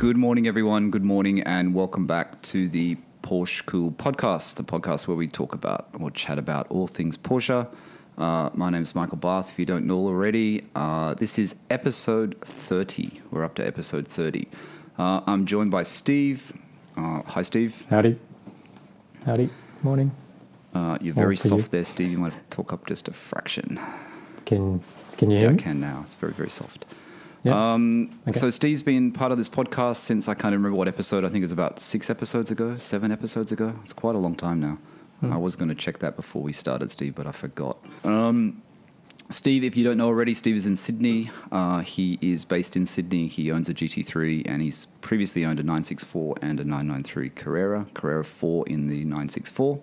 Good morning, everyone. Good morning, and welcome back to the PorscheCooled Podcast, the podcast where we talk about or chat about all things Porsche. My name is Michael Barth, if you don't know already. This is episode 30. We're up to episode 30. I'm joined by Steve. Hi, Steve. Howdy. Morning. You're very soft there, Steve. You might have to talk up just a fraction. Can you hear me? I can now. It's very, very soft. Yeah. Okay. So Steve's been part of this podcast since I can't remember what episode. I think it's about 7 episodes ago. It's quite a long time now. I was going to check that before we started, Steve, but I forgot. Steve, if you don't know already, Steve is in Sydney. He is based in Sydney. He owns a GT3, and he's previously owned a 964 and a 993 Carrera 4 in the 964.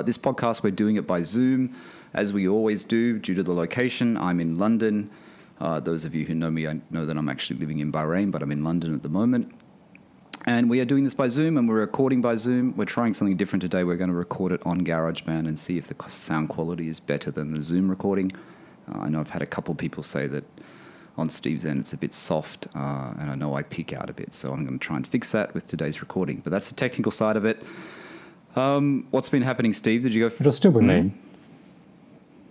This podcast, we're doing it by Zoom, as we always do, due to the location. I'm in London. Those of you who know me, I know that I'm actually living in Bahrain, but I'm in London at the moment. And we are doing this by Zoom, and we're recording by Zoom. We're trying something different today. We're going to record it on GarageBand and see if the sound quality is better than the Zoom recording. I know I've had a couple of people say that on Steve's end it's a bit soft, and I know I peak out a bit, so I'm going to try and fix that with today's recording. But that's the technical side of it. What's been happening, Steve? Did you go... It'll still be me.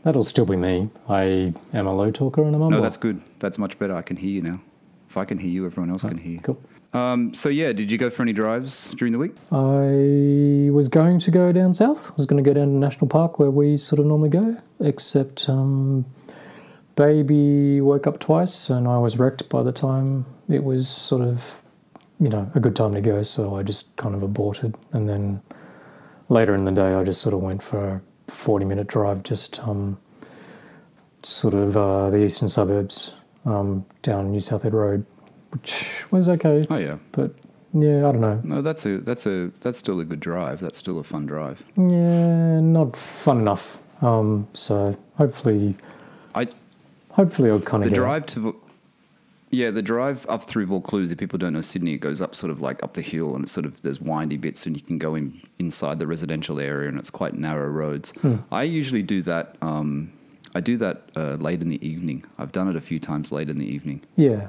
That'll still be me. I am a low talker and a mumble. No, that's good. That's much better. I can hear you now. If I can hear you, everyone else can hear you. Cool. So, did you go for any drives during the week? I was going to go down south. I was going to go down to National Park where we sort of normally go, except baby woke up twice and I was wrecked by the time it was sort of, a good time to go, so I just kind of aborted. And then later in the day, I just sort of went for a 40-minute drive, just the eastern suburbs down New South Head Road, which was okay. Oh yeah, but yeah, I don't know. No, that's still a good drive. That's still a fun drive. Yeah, not fun enough. So hopefully I'll kind of the drive to. Yeah, the drive up through Vaucluse, if people don't know Sydney, it goes up sort of like up the hill, and it's sort of, there's windy bits and you can go inside the residential area, and it's quite narrow roads. I usually do that, I do that late in the evening. I've done it a few times late in the evening. Yeah.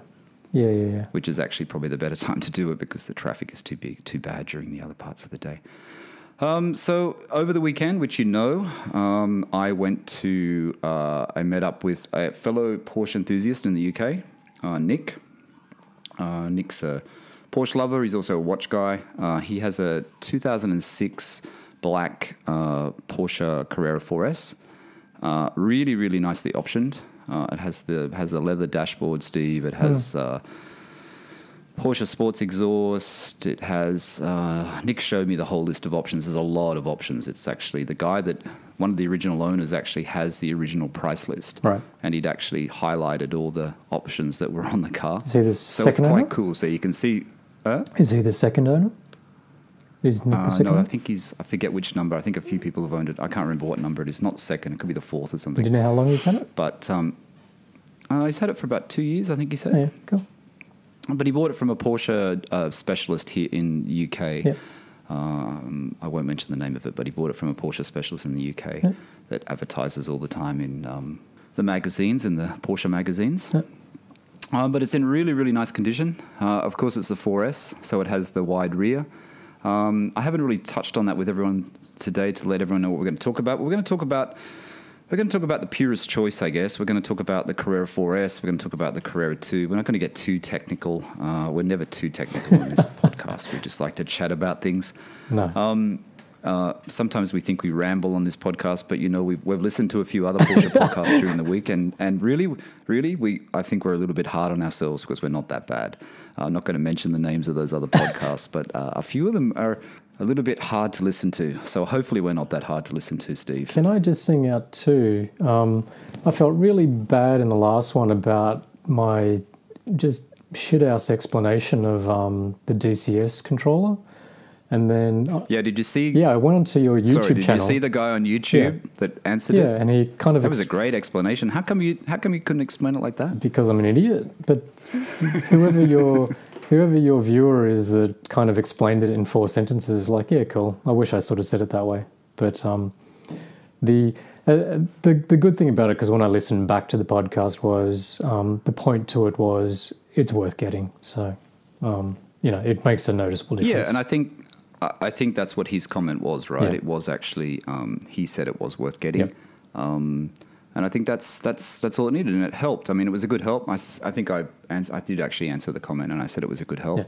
Which is actually probably the better time to do it because the traffic is too bad during the other parts of the day. So over the weekend, which I went to, I met up with a fellow Porsche enthusiast in the UK, Nick. Nick's a Porsche lover. He's also a watch guy. He has a 2006 black Porsche Carrera 4S. Really, really nicely optioned. It has the leather dashboard, Steve. It has Porsche Sports exhaust. It has... Nick showed me the whole list of options. There's a lot of options. It's actually the guy that... One of the original owners actually has the original price list. Right. And he'd actually highlighted all the options that were on the car. Is he the second owner? So it's quite cool. So you can see... Is he the second owner? Is Nick the second owner? I think I forget which number. I think a few people have owned it. I can't remember what number it is. Not second. It could be the fourth or something. Do you know how long he's had it? But he's had it for about 2 years, I think he said. Oh, yeah, cool. But he bought it from a Porsche specialist here in the UK. Yeah. I won't mention the name of it, but he bought it from a Porsche specialist in the UK that advertises all the time in the magazines, in the Porsche magazines. Yeah. But it's in really, really nice condition. Of course, it's the 4S, so it has the wide rear. I haven't really touched on that with everyone today to let everyone know what we're going to talk about. We're going to talk about the purist choice, I guess. We're going to talk about the Carrera 4S. We're going to talk about the Carrera 2. We're not going to get too technical. We're never too technical in this podcast. We just like to chat about things. No. Sometimes we think we ramble on this podcast, but we've listened to a few other Porsche podcasts during the week, and really, I think we're a little bit hard on ourselves because we're not that bad. I'm not going to mention the names of those other podcasts, but a few of them are a little bit hard to listen to. So hopefully we're not that hard to listen to, Steve. Can I just sing out too? I felt really bad in the last one about my just shit-house explanation of the DCS controller. And then... did you see... Yeah, I went onto your YouTube channel. Did you see the guy on YouTube that answered it? Yeah, and he kind of... That was a great explanation. How come you couldn't explain it like that? Because I'm an idiot. But whoever your viewer is that kind of explained it in 4 sentences, like, yeah, cool. I wish I sort of said it that way. But the good thing about it, because when I listened back to the podcast, was the point to it was it's worth getting. So it makes a noticeable difference. Yeah, and I think that's what his comment was, right? Yeah. It was actually, he said it was worth getting. Yep. And I think that's all it needed, and it helped. I mean, it was a good help. I think I did actually answer the comment, and I said it was a good help. Yeah.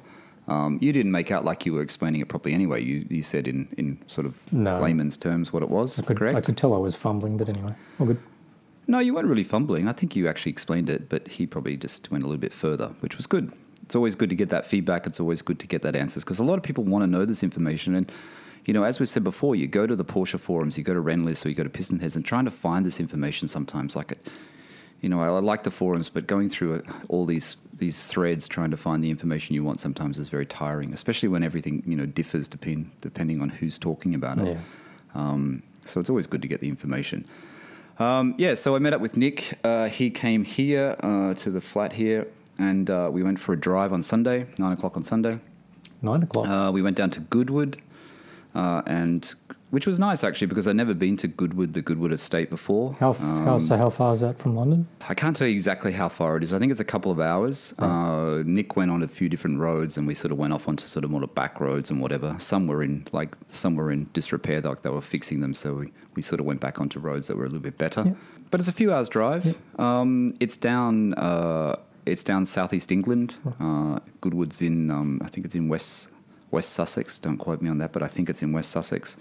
You didn't make out like you were explaining it properly anyway. You said in sort of layman's terms what it was, correct? I could tell I was fumbling, but anyway, all good. No, you weren't really fumbling. I think you actually explained it, but he probably just went a little bit further, which was good. It's always good to get that feedback. It's always good to get that answers, because a lot of people want to know this information. And, as we said before, you go to the Porsche forums, you go to Renlist, or you go to Piston Heads, and trying to find this information sometimes, I like the forums, but going through all these threads trying to find the information you want sometimes is very tiring, especially when everything, differs depending on who's talking about it. Yeah. So it's always good to get the information. So I met up with Nick. He came here to the flat here, and we went for a drive on Sunday, 9 o'clock on Sunday. 9 o'clock? We went down to Goodwood, which was nice, actually, because I'd never been to Goodwood, the Goodwood estate before. How far is that from London? I can't tell you exactly how far it is. I think it's a couple of hours. Right. Nick went on a few different roads, and we sort of went off onto sort of more the back roads and whatever. Some were in disrepair, like they were fixing them, so we sort of went back onto roads that were a little bit better. Yeah. But it's a few hours drive. Yeah. It's down southeast England. Goodwood's in, I think it's in West Sussex. Don't quote me on that, but I think it's in West Sussex.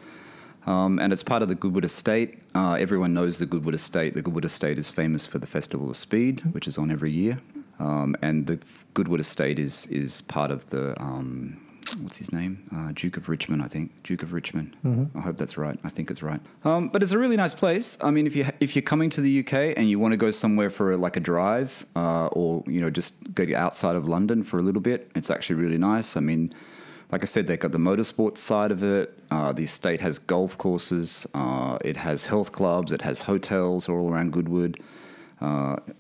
And it's part of the Goodwood estate. Everyone knows the Goodwood estate. The Goodwood estate is famous for the Festival of Speed, which is on every year. And the Goodwood estate is part of the, what's his name? Duke of Richmond, I think. Duke of Richmond. Mm-hmm. I hope that's right. I think it's right. But it's a really nice place. I mean, if you're coming to the UK and you want to go somewhere for a drive, or just go outside of London for a little bit, it's actually really nice. I mean, like I said, they've got the motorsports side of it. The estate has golf courses. It has health clubs. It has hotels all around Goodwood.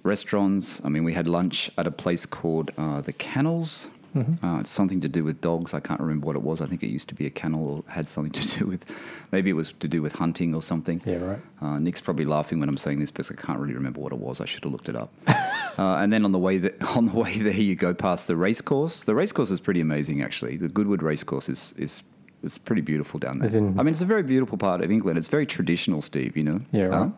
Restaurants. I mean, we had lunch at a place called the Kennels. Mm-hmm. It's something to do with dogs. I can't remember what it was. I think it used to be a kennel, or had something to do with, maybe it was to do with hunting or something. Yeah, right. Nick's probably laughing when I'm saying this because I can't really remember what it was. I should have looked it up. And then on the way there, you go past the race course. The race course is pretty amazing, actually. The Goodwood race course is it's pretty beautiful down there. I mean, it's a very beautiful part of England. It's very traditional, Steve. Yeah, right.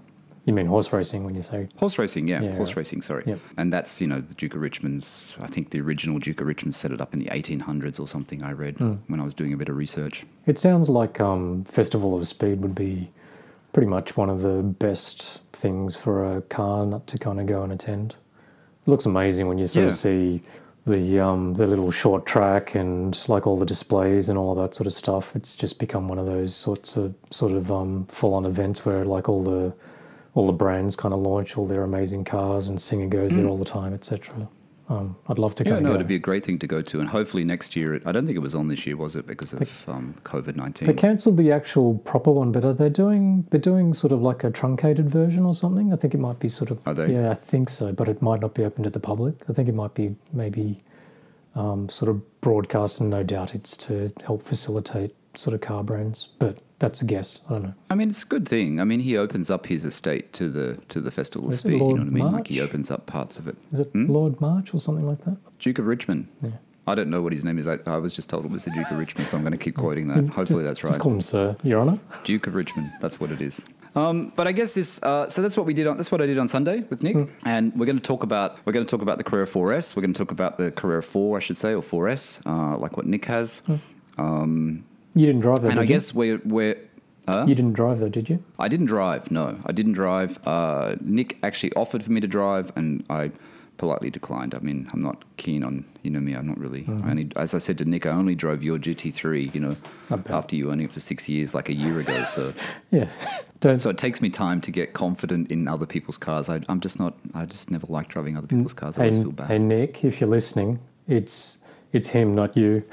You mean horse racing when you say... Horse racing, yeah horse racing, sorry. Yep. And that's, the Duke of Richmond's... I think the original Duke of Richmond set it up in the 1800s or something, I read when I was doing a bit of research. It sounds like Festival of Speed would be pretty much one of the best things for a car nut to kind of go and attend. It looks amazing when you sort of see the little short track and like all the displays and all of that sort of stuff. It's just become one of those sort of full-on events where like all the brands kind of launch all their amazing cars, and Singer goes there all the time, etc. I'd love to go. Yeah, it'd be a great thing to go to, and hopefully next year. I don't think it was on this year, was it? Because of COVID-19. They cancelled the actual proper one, but they're doing sort of like a truncated version or something. I think it might be sort of. Are they? Yeah, I think so, but it might not be open to the public. I think it might be maybe sort of broadcast, and no doubt it's to help facilitate sort of car brands, but. That's a guess. I don't know. I mean, it's a good thing. I mean, he opens up his estate to the Festival of Speed. You know what I mean? March? Like he opens up parts of it. Is it Lord March or something like that? Duke of Richmond. Yeah. I don't know what his name is. I was just told it was the Duke of Richmond, so I'm going to keep quoting that. Hopefully that's right. Just call him Sir, Your Honour. Duke of Richmond. That's what it is. But I guess this. So that's what we did. That's what I did on Sunday with Nick, and we're going to talk about the Carrera 4S. We're going to talk about the Carrera 4, I should say, or 4S, like what Nick has. You didn't drive that, and I guess we're. You didn't drive though, did you? I didn't drive, no. I didn't drive. Nick actually offered for me to drive, and I politely declined. I mean, I'm not keen on, me, I'm not really. As I said to Nick, I only drove your GT3, after you owned it for 6 years, like a year ago. So yeah. So it takes me time to get confident in other people's cars. I just never like driving other people's cars. I always feel bad. Hey, Nick, if you're listening, it's him, not you.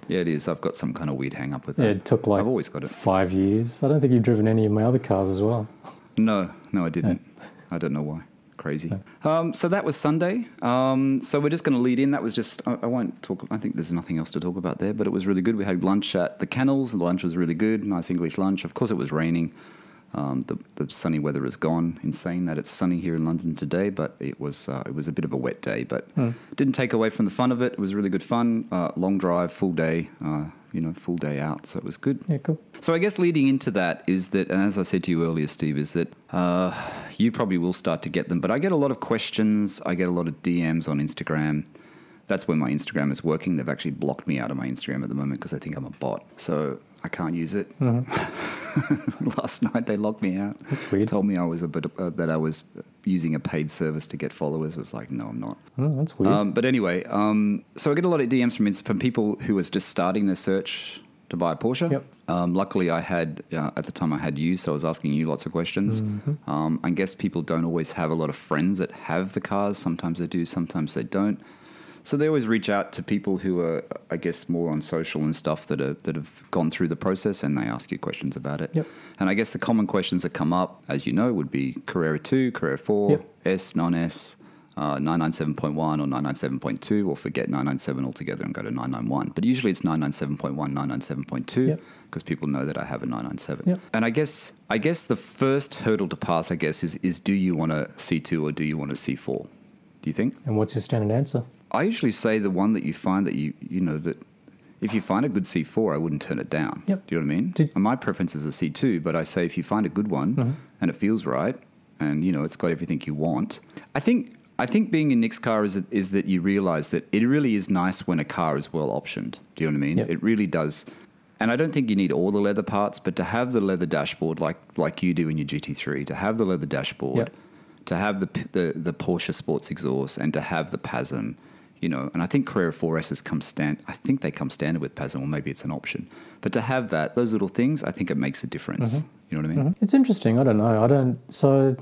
Yeah, it is. I've got some kind of weird hang up with that. Yeah, it took like I've always got it. 5 years. I don't think you've driven any of my other cars as well. No, I didn't. Yeah. I don't know why. Crazy. Yeah. So that was Sunday. So we're just going to lead in. That was just, I won't talk, I think there's nothing else to talk about there, but it was really good. We had lunch at the Kennels, and the lunch was really good. Nice English lunch. Of course, it was raining. The sunny weather is gone. Insane that it's sunny here in London today, but it was a bit of a wet day. But it didn't take away from the fun of it. It was really good fun. Long drive, full day. Full day out. So it was good. Yeah, cool. So I guess leading into that is that, and as I said to you earlier, Steve, is that you probably will start to get them. But I get a lot of questions. I get a lot of DMs on Instagram. That's when my Instagram is working. They've actually blocked me out of my Instagram at the moment because they think I'm a bot. So I can't use it. Last night they locked me out. That's weird. Told me I was that I was using a paid service to get followers. I was like, no, I'm not. Oh, that's weird. But anyway, so I get a lot of DMs from people who was just starting their search to buy a Porsche. Yep. Luckily, I had at the time I had you, so I was asking you lots of questions. I guess people don't always have a lot of friends that have the cars. Sometimes they do, sometimes they don't. So they always reach out to people who are, I guess, more on social and stuff that have gone through the process, and they ask you questions about it. Yep. And I guess the common questions that come up, as you know, would be Carrera 2, Carrera 4, yep. S, non-S, 997.1 or 997.2, or forget 997 altogether and go to 991. But usually it's 997.1, 997.2, because people know that I have a 997. Yep. And I guess the first hurdle to pass, I guess, is do you want a C2 or do you want a C4? Do you think? And what's your standard answer? I usually say the one that you find that that if you find a good C4, I wouldn't turn it down. Yep. Do you know what I mean? And my preference is a C2, but I say if you find a good one and it feels right and, it's got everything you want. I think being in Nick's car is that you realize that it really is nice when a car is well optioned. Do you know what I mean? Yep. It really does. And I don't think you need all the leather parts, but to have the leather dashboard like you do in your GT3, to have the leather dashboard, yep. to have the Porsche sports exhaust, and to have the PASM, and I think Carrera 4S's come standard. I think they come standard with PASM, or maybe it's an option. But to have those little things, I think it makes a difference. You know what I mean? It's interesting. I don't know. So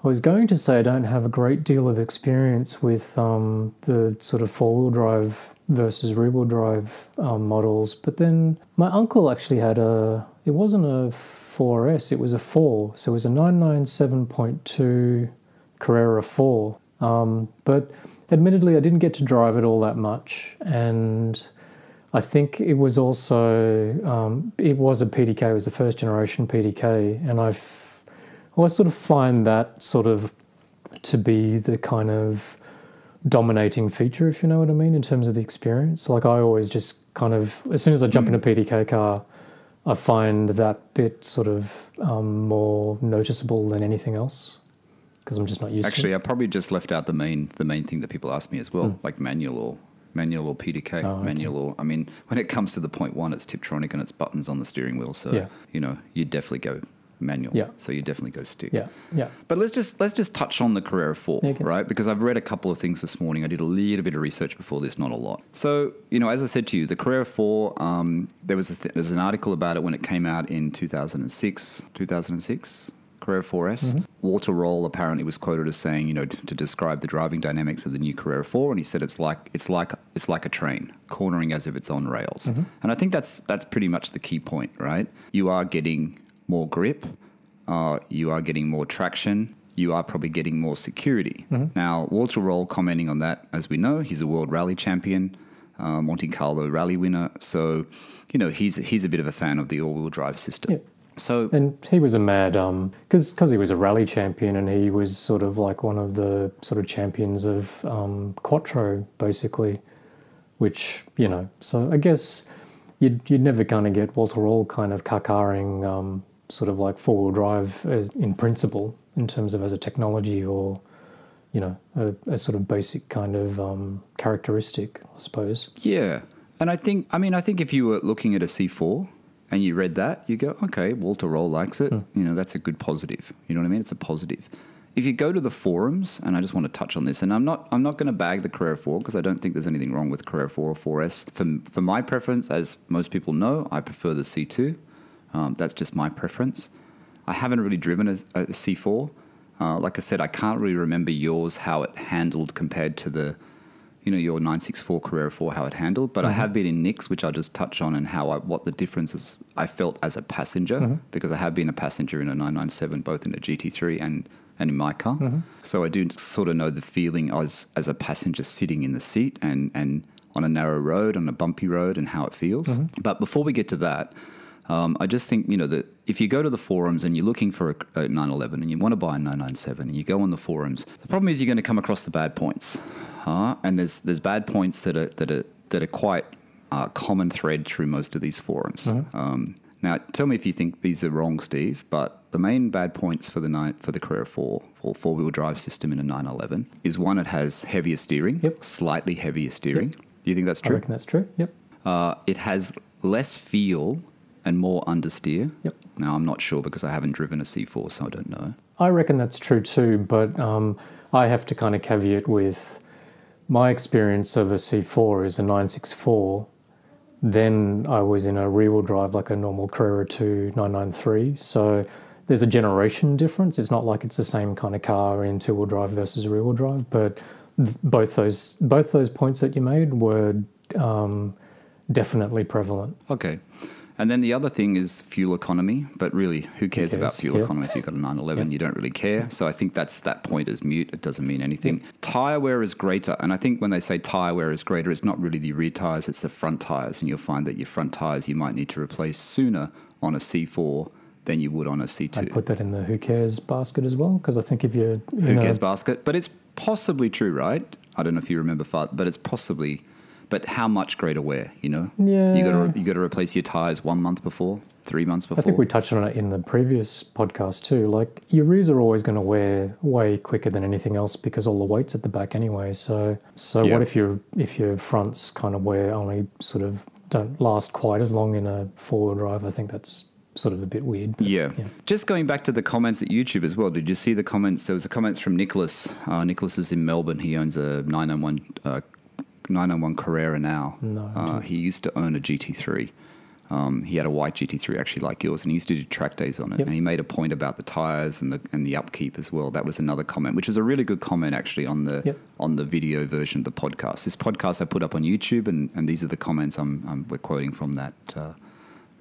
I was going to say I don't have a great deal of experience with the sort of four-wheel drive versus rear-wheel drive models. But then my uncle actually had it wasn't a 4S, it was a 4. So it was a 997.2 Carrera 4. But admittedly, I didn't get to drive it all that much. And I think it was also, it was a PDK, it was the first generation PDK. And I sort of find that sort of to be the kind of dominating feature, if you know what I mean, in terms of the experience. Like I always just kind of, as soon as I jump in a PDK car, I find that bit sort of more noticeable than anything else because I'm just not used to it. Actually, I probably just left out the main thing that people ask me as well, like manual or PDK. I mean, when it comes to the 0.1, it's Tiptronic and it's buttons on the steering wheel. So, you definitely go manual. Yeah. So you definitely go stick. Yeah. Yeah. But let's just touch on the Carrera 4, right? Because I've read a couple of things this morning. I did a little bit of research before this, not a lot. So, as I said to you, the Carrera 4, there was an article about it when it came out in 2006, Carrera 4S. Walter Roll apparently was quoted as saying, to describe the driving dynamics of the new Carrera 4, and he said it's like a train cornering as if it's on rails. And I think that's pretty much the key point, right? You are getting more grip, you are getting more traction, you are probably getting more security. Now, Walter Roll commenting on that, as we know, he's a world rally champion, Monte Carlo rally winner, so he's a bit of a fan of the all-wheel drive system. Yeah. So, and he was a mad, because he was a rally champion and he was sort of like one of the sort of champions of Quattro, basically, which, so I guess you'd never kind of get Walter Roll kind of car-carring sort of like four-wheel drive as, in principle, in terms of as a technology or, a sort of basic kind of characteristic, I suppose. Yeah. And I think if you were looking at a C4 and you read that, you go, okay, Walter Roll likes it. That's a good positive. You know what I mean? It's a positive. If you go to the forums, and I just want to touch on this, and I'm not going to bag the Carrera 4 because I don't think there's anything wrong with Carrera 4 or 4S. For my preference, as most people know, I prefer the C2. That's just my preference. I haven't really driven a C4. Like I said, I can't really remember yours, how it handled compared to the, your 964 Carrera 4, how it handled. But I have been in Nick's, which I'll just touch on, and what the differences I felt as a passenger, because I have been a passenger in a 997, both in a GT3 and in my car. So I do sort of know the feeling as a passenger sitting in the seat and on a narrow road, on a bumpy road, and how it feels. But before we get to that, I just think, that if you go to the forums and you're looking for a 911 and you want to buy a 997 and you go on the forums, the problem is you're going to come across the bad points. And there's bad points that are quite common thread through most of these forums. Mm-hmm. Now, tell me if you think these are wrong, Steve, but the main bad points for the Carrera 4 or four-wheel drive system in a 911 is one, it has heavier steering, slightly heavier steering. Yep. Do you think that's true? I reckon that's true, yep. It has less feel and more understeer. Yep. Now, I'm not sure because I haven't driven a C4, so I don't know. I reckon that's true too, but I have to kind of caveat with my experience of a C4 is a 964. Then I was in a rear-wheel drive like a normal Carrera 2 993. So there's a generation difference. It's not like it's the same kind of car in two-wheel drive versus rear-wheel drive, but both those points that you made were definitely prevalent. Okay. And then the other thing is fuel economy, but really, who cares about fuel economy if you've got a 911? You don't really care. So I think that point is mute. It doesn't mean anything. Tyre wear is greater. And I think when they say tyre wear is greater, it's not really the rear tyres, it's the front tyres. And you'll find that your front tyres you might need to replace sooner on a C4 than you would on a C2. I'd put that in the who cares basket as well, because I think if you're... Who cares basket? But it's possibly true, right? I don't know if you remember, but it's possibly... But how much greater wear, Yeah. You got to replace your tyres 1 month before, 3 months before. I think we touched on it in the previous podcast too. Like your rears are always going to wear way quicker than anything else because all the weight's at the back anyway. So what if your fronts kind of wear only sort of don't last quite as long in a four-wheel drive? I think that's sort of a bit weird. But, yeah. Just going back to the comments at YouTube as well. Did you see the comments? There was a comments from Nicholas. Nicholas is in Melbourne. He owns a 991 Carrera now. No, he used to own a GT3. He had a white GT3 actually like yours, and he used to do track days on it. And he made a point about the tyres and the upkeep as well. That was another comment, which was a really good comment actually on the video version of the podcast. This podcast I put up on YouTube, and these are the comments we're quoting from that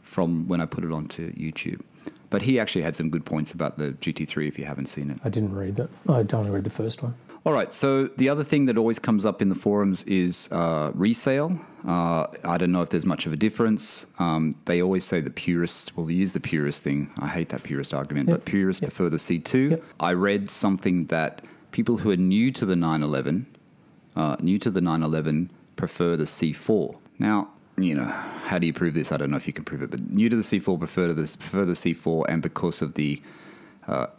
from when I put it onto YouTube. But he actually had some good points about the GT3 if you haven't seen it. I didn't read that. I only read the first one. All right, so the other thing that always comes up in the forums is resale. I don't know if there's much of a difference. They always say that purists, will use the purist thing. I hate that purist argument, but purists prefer the C2. I read something that people who are new to the 911 prefer the C4. Now, how do you prove this? I don't know if you can prove it, but new to the C4 prefer the C4, and because of the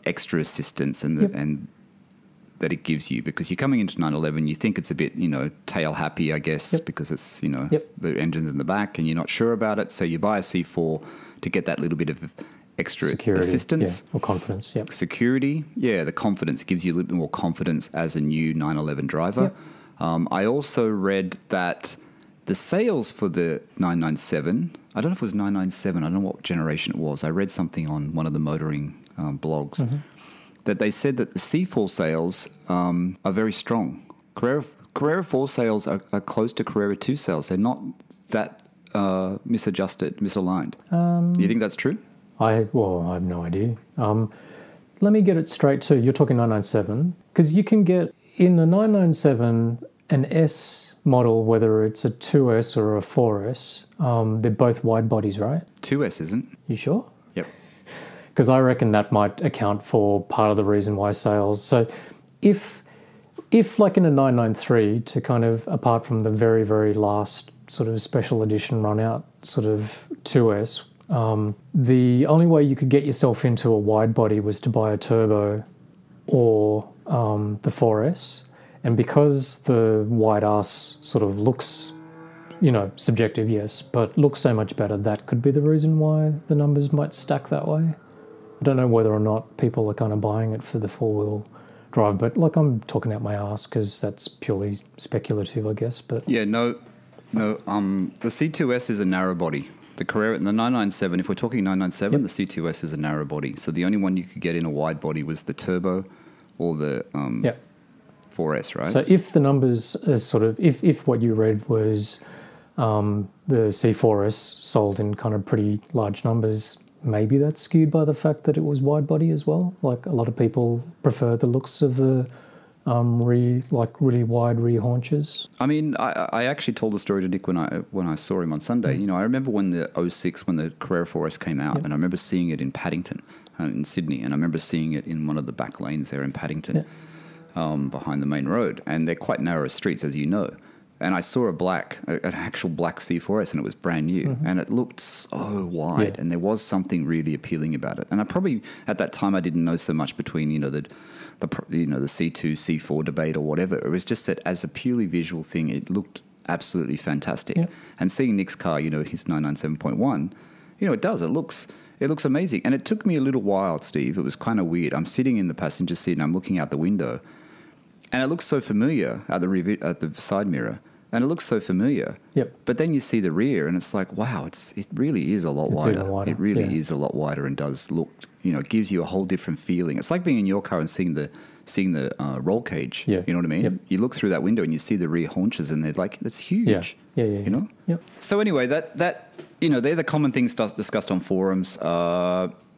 extra assistance and that it gives you, because you're coming into 911, you think it's a bit, tail happy, I guess, because it's, the engine's in the back and you're not sure about it. So you buy a C4 to get that little bit of extra security, assistance. Or confidence, Security, the confidence gives you a little bit more confidence as a new 911 driver. I also read that the sales for the 997, I don't know if it was 997, I don't know what generation it was. I read something on one of the motoring blogs. Mm-hmm. That they said that the C4 sales are very strong. Carrera 4 sales are close to Carrera 2 sales. They're not that misaligned. Do you think that's true? I have no idea. Let me get it straight too. You're talking 997, because you can get in the 997 an S model, whether it's a 2S or a 4S. They're both wide bodies, right? 2S isn't. You sure? Yep. Because I reckon that might account for part of the reason why sales. So if like in a 993, to kind of, apart from the very, very last sort of special edition run out sort of 2S, the only way you could get yourself into a wide body was to buy a turbo or the 4S. And because the wide ass sort of looks, subjective, yes, but looks so much better, that could be the reason why the numbers might stack that way. I don't know whether or not people are kind of buying it for the four-wheel drive, but I'm talking out my ass because that's purely speculative, I guess. But no. The C2S is a narrow body. The Carrera, the 997. If we're talking 997, the C2S is a narrow body. So the only one you could get in a wide body was the turbo or the 4S, right? So if the numbers are sort of if what you read was the C4S sold in kind of pretty large numbers, maybe that's skewed by the fact that it was wide body as well. Like a lot of people prefer the looks of the really wide rear haunches. I mean, I actually told the story to Nick when I saw him on Sunday. You know, I remember when the '06, when the Carrera 4S came out, and I remember seeing it in Paddington, in Sydney, and I remember seeing it in one of the back lanes there in Paddington, behind the main road, and they're quite narrow streets, as you know. And I saw an actual black C4S, and it was brand new, and it looked so wide, and there was something really appealing about it. And I probably at that time I didn't know so much between the C2 C4 debate or whatever. It was just that as a purely visual thing, it looked absolutely fantastic. And seeing Nick's car, his 997.1, it does. It looks amazing. And it took me a little while, Steve. It was kind of weird. I'm sitting in the passenger seat and I'm looking out the window, and it looks so familiar at the side mirror. And it looks so familiar. But then you see the rear, and it's like, wow, it really is a lot wider. It really is a lot wider, and does look, it gives you a whole different feeling. It's like being in your car and seeing the roll cage. You know what I mean? You look through that window and you see the rear haunches, and they're like, that's huge. You know? So anyway, that they're the common things discussed on forums.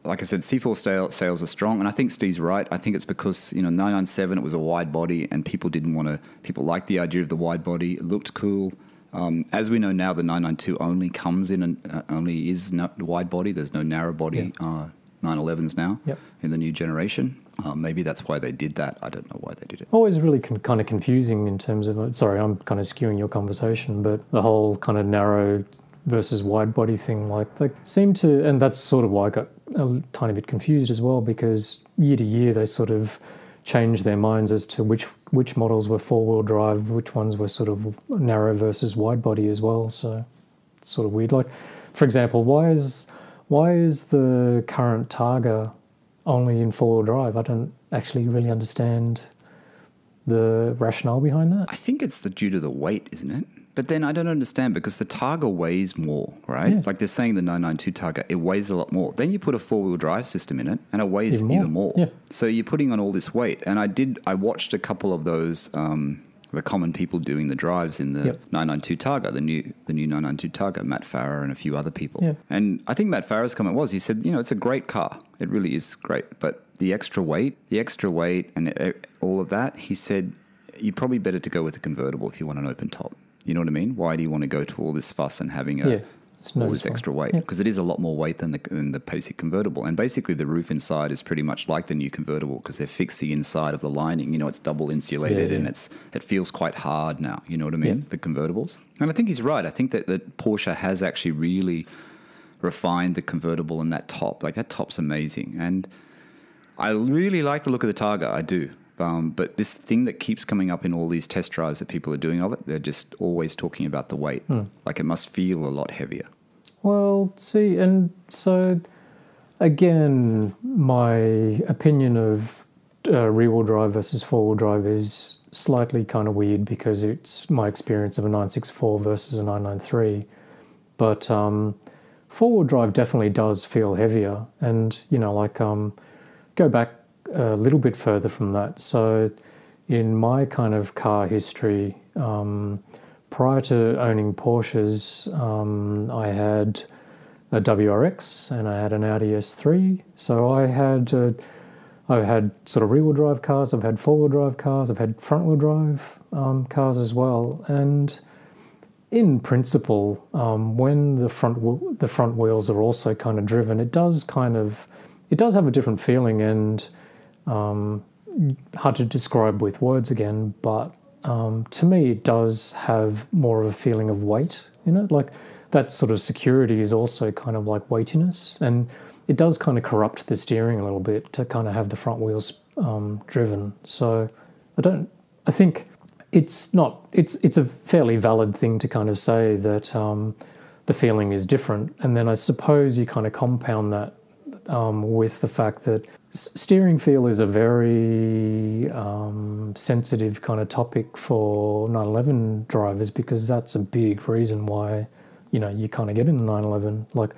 Like I said, C4 sales are strong, and I think Steve's right. I think it's because 997, it was a wide body, and people liked the idea of the wide body. It looked cool. As we know now, the 992 only is wide body. There's no narrow body 911s now in the new generation. Maybe that's why they did that. I don't know why they did it. Always really kind of confusing in terms of. Sorry, I'm kind of skewing your conversation, but the whole kind of narrow versus wide body thing, like they seem to, and that's sort of why I got a tiny bit confused as well, because year to year they sort of changed their minds as to which models were four-wheel drive, which ones were sort of narrow versus wide body as well. So it's sort of weird. Like, for example, why is the current Targa only in four-wheel drive? I don't actually really understand the rationale behind that. I think it's due to the weight, isn't it? But then I don't understand, because the Targa weighs more, right? Like they're saying the 992 Targa, it weighs a lot more. Then you put a four-wheel drive system in it, and it weighs even more. So you're putting on all this weight. And I watched a couple of those, the common people doing the drives in the 992 Targa, the new 992 Targa, Matt Farah and a few other people. And I think Matt Farah's comment was, he said, it's a great car. It really is great. But the extra weight and all of that, he said, you're probably better to go with a convertible if you want an open top. You know what I mean? Why do you want to go to all this fuss and having all this extra weight? Because it is a lot more weight than the basic convertible. And basically the roof inside is pretty much like the new convertible, because they've fixed the inside of the lining. It's double insulated and it feels quite hard now. You know what I mean? The convertibles. And I think he's right. I think that Porsche has actually really refined the convertible and that top. Like, that top's amazing. And I really like the look of the Targa. I do. But this thing that keeps coming up in all these test drives that people are doing of it, they're just always talking about the weight. Like, it must feel a lot heavier. Well, see, and so, again, my opinion of rear-wheel drive versus four-wheel drive is slightly kind of weird, because it's my experience of a 964 versus a 993. But four-wheel drive definitely does feel heavier. And, go back a little bit further from that. So in my kind of car history, prior to owning Porsches, I had a WRX and I had an Audi S3. So I've had sort of rear-wheel drive cars, I've had four-wheel drive cars, I've had front-wheel drive cars as well. And in principle, when the front wheels are also kind of driven, it does have a different feeling, and hard to describe with words again, but to me it does have more of a feeling of weight in it. Like, that sort of security is also kind of like weightiness, and it does kind of corrupt the steering a little bit to kind of have the front wheels driven. So I think it's a fairly valid thing to kind of say that the feeling is different. And then I suppose you kind of compound that with the fact that steering feel is a very sensitive kind of topic for 911 drivers, because that's a big reason why, you kind of get in the 911. Like,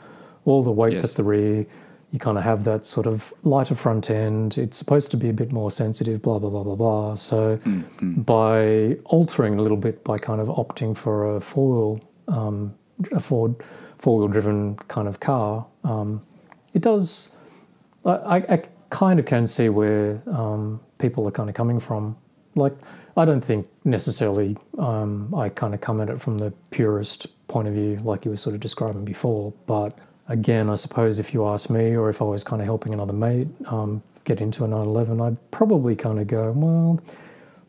all the weight's at the rear, you kind of have that sort of lighter front end. It's supposed to be a bit more sensitive, blah, blah, blah, blah, blah. So by altering a little bit, by kind of opting for a four-wheel driven kind of car, it does. I kind of can see where people are kind of coming from like, I don't think necessarily I kind of come at it from the purist point of view, like you were sort of describing before. But again, I suppose if you ask me, or if I was kind of helping another mate get into a 911, I'd probably kind of go, well,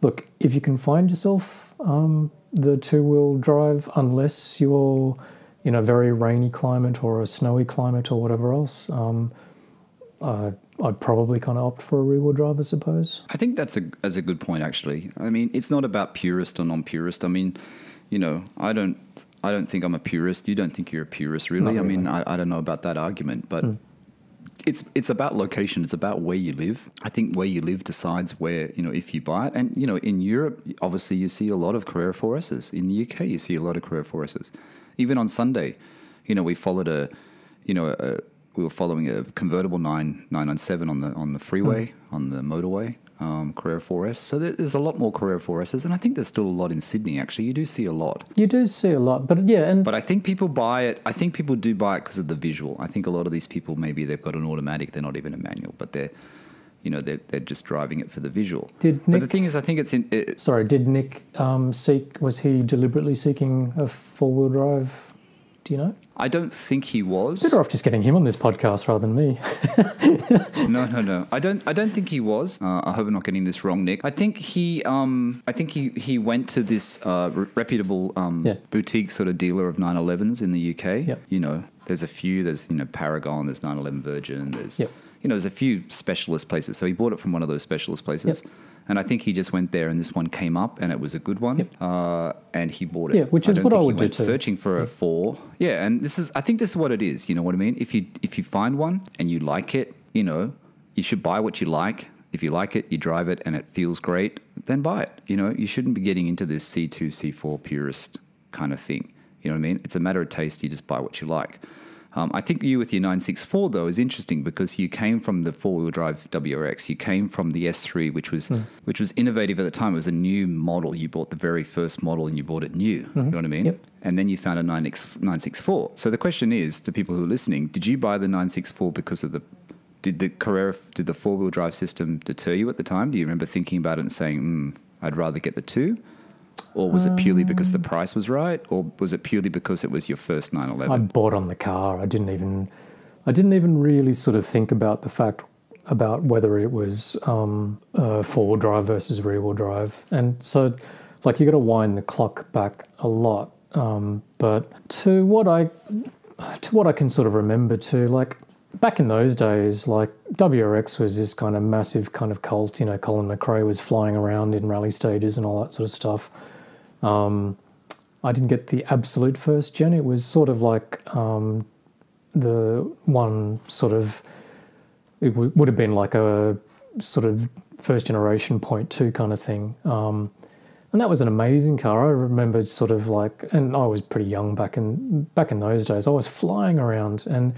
look, if you can find yourself the two-wheel drive, unless you're in a very rainy climate or a snowy climate or whatever else, I'd probably kind of opt for a rear-wheel drive, I suppose. I think that's a good point, actually. I mean, it's not about purist or non-purist. I mean, you know, I don't think I'm a purist. You don't think you're a purist, really. Not really. I mean, I don't know about that argument, but it's about location. It's about where you live. I think where you live decides where, you know, if you buy it. And, you know, in Europe, obviously you see a lot of Carrera 4Ss. In the UK, you see a lot of Carrera 4Ss. Even on Sunday, you know, we followed we were following a convertible 997 on the freeway, on the motorway, Carrera 4S. So there's a lot more Carrera 4Ss, and I think there's still a lot in Sydney, actually. You do see a lot. You do see a lot, but yeah. But I think people buy it. I think people do buy it because of the visual. I think a lot of these people, maybe they've got an automatic, they're not even a manual, but they're just driving it for the visual. But the thing is, I think it's in... did Nick was he deliberately seeking a four-wheel drive? Do you know? I don't think he was. Better off just getting him on this podcast rather than me. No. I don't think he was. I hope I'm not getting this wrong, Nick. I think he went to this reputable boutique sort of dealer of 911s in the UK. Yep. You know, there's a few. There's, you know, Paragon. There's 911 Virgin. There's you know, there's a few specialist places. So he bought it from one of those specialist places. Yep. And I think he just went there and this one came up and it was a good one. Yep. And he bought it. Yeah, which is what I would do too. Searching for a 4. Yeah, and I think this is what it is. You know what I mean? If you find one and you like it, you know, you should buy what you like. If you like it, you drive it and it feels great, then buy it. You know, you shouldn't be getting into this C2, C4 purist kind of thing. You know what I mean? It's a matter of taste. You just buy what you like. I think you with your 964 though is interesting because you came from the four-wheel drive WRX. You came from the S3, which was innovative at the time. It was a new model. You bought the very first model and you bought it new. You know what I mean? Yep. And then you found a 964. So the question is to people who are listening: did you buy the 964 because of did the four-wheel drive system deter you at the time? Do you remember thinking about it and saying, "I'd rather get the 2"? Or was it purely because the price was right? Or was it purely because it was your first 911? I bought on the car. I didn't even really sort of think about the fact about whether it was four-wheel drive versus rear-wheel drive. And so, like, you got to wind the clock back a lot. But to what I can sort of remember too, like, back in those days, like, WRX was this kind of massive kind of cult. You know, Colin McRae was flying around in rally stages and all that sort of stuff. I didn't get the absolute first gen. It was sort of like the one sort of... It would have been like a sort of first generation 0.2 kind of thing. And that was an amazing car. I remember sort of like... And I was pretty young back in those days. I was flying around and...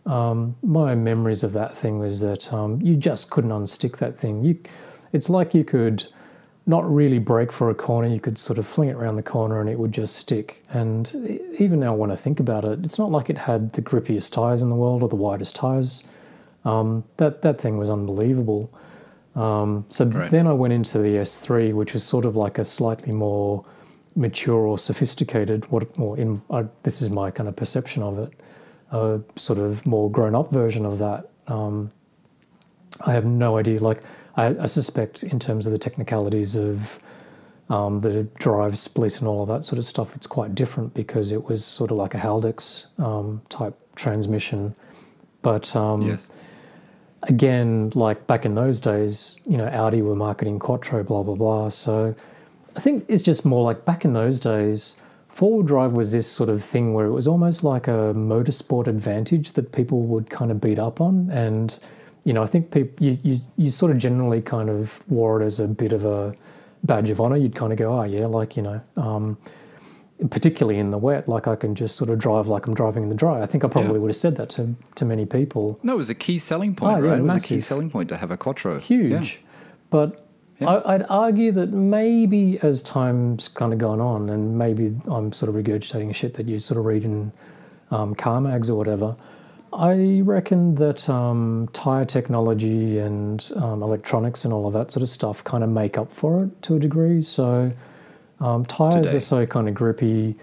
my memories of that thing was that you just couldn't unstick that thing. It's like you could not really brake for a corner. You could sort of fling it around the corner and it would just stick. And even now when I think about it, it's not like it had the grippiest tyres in the world or the widest tyres. That thing was unbelievable. Then I went into the S3, which was sort of like a slightly more mature or sophisticated, this is my kind of perception of it, a sort of more grown-up version of that. I have no idea. Like, I suspect in terms of the technicalities of the drive split and all of that sort of stuff, it's quite different because it was sort of like a Haldex type transmission. But again, like back in those days, you know, Audi were marketing Quattro, blah, blah, blah. So I think it's just more like back in those days, four-wheel drive was this sort of thing where it was almost like a motorsport advantage that people would kind of beat up on. And, you know, I think you sort of generally kind of wore it as a bit of a badge of honour. You'd kind of go, oh, yeah, like, you know, particularly in the wet, like I can just sort of drive like I'm driving in the dry. I think I probably would have said that to many people. No, it was a key selling point, right? It was a key selling point to have a Quattro. Huge. Yeah. But... Yeah. I'd argue that maybe as time's kind of gone on, and maybe I'm sort of regurgitating shit that you sort of read in car mags or whatever, I reckon that tyre technology and electronics and all of that sort of stuff kind of make up for it to a degree. So tyres are so kind of grippy.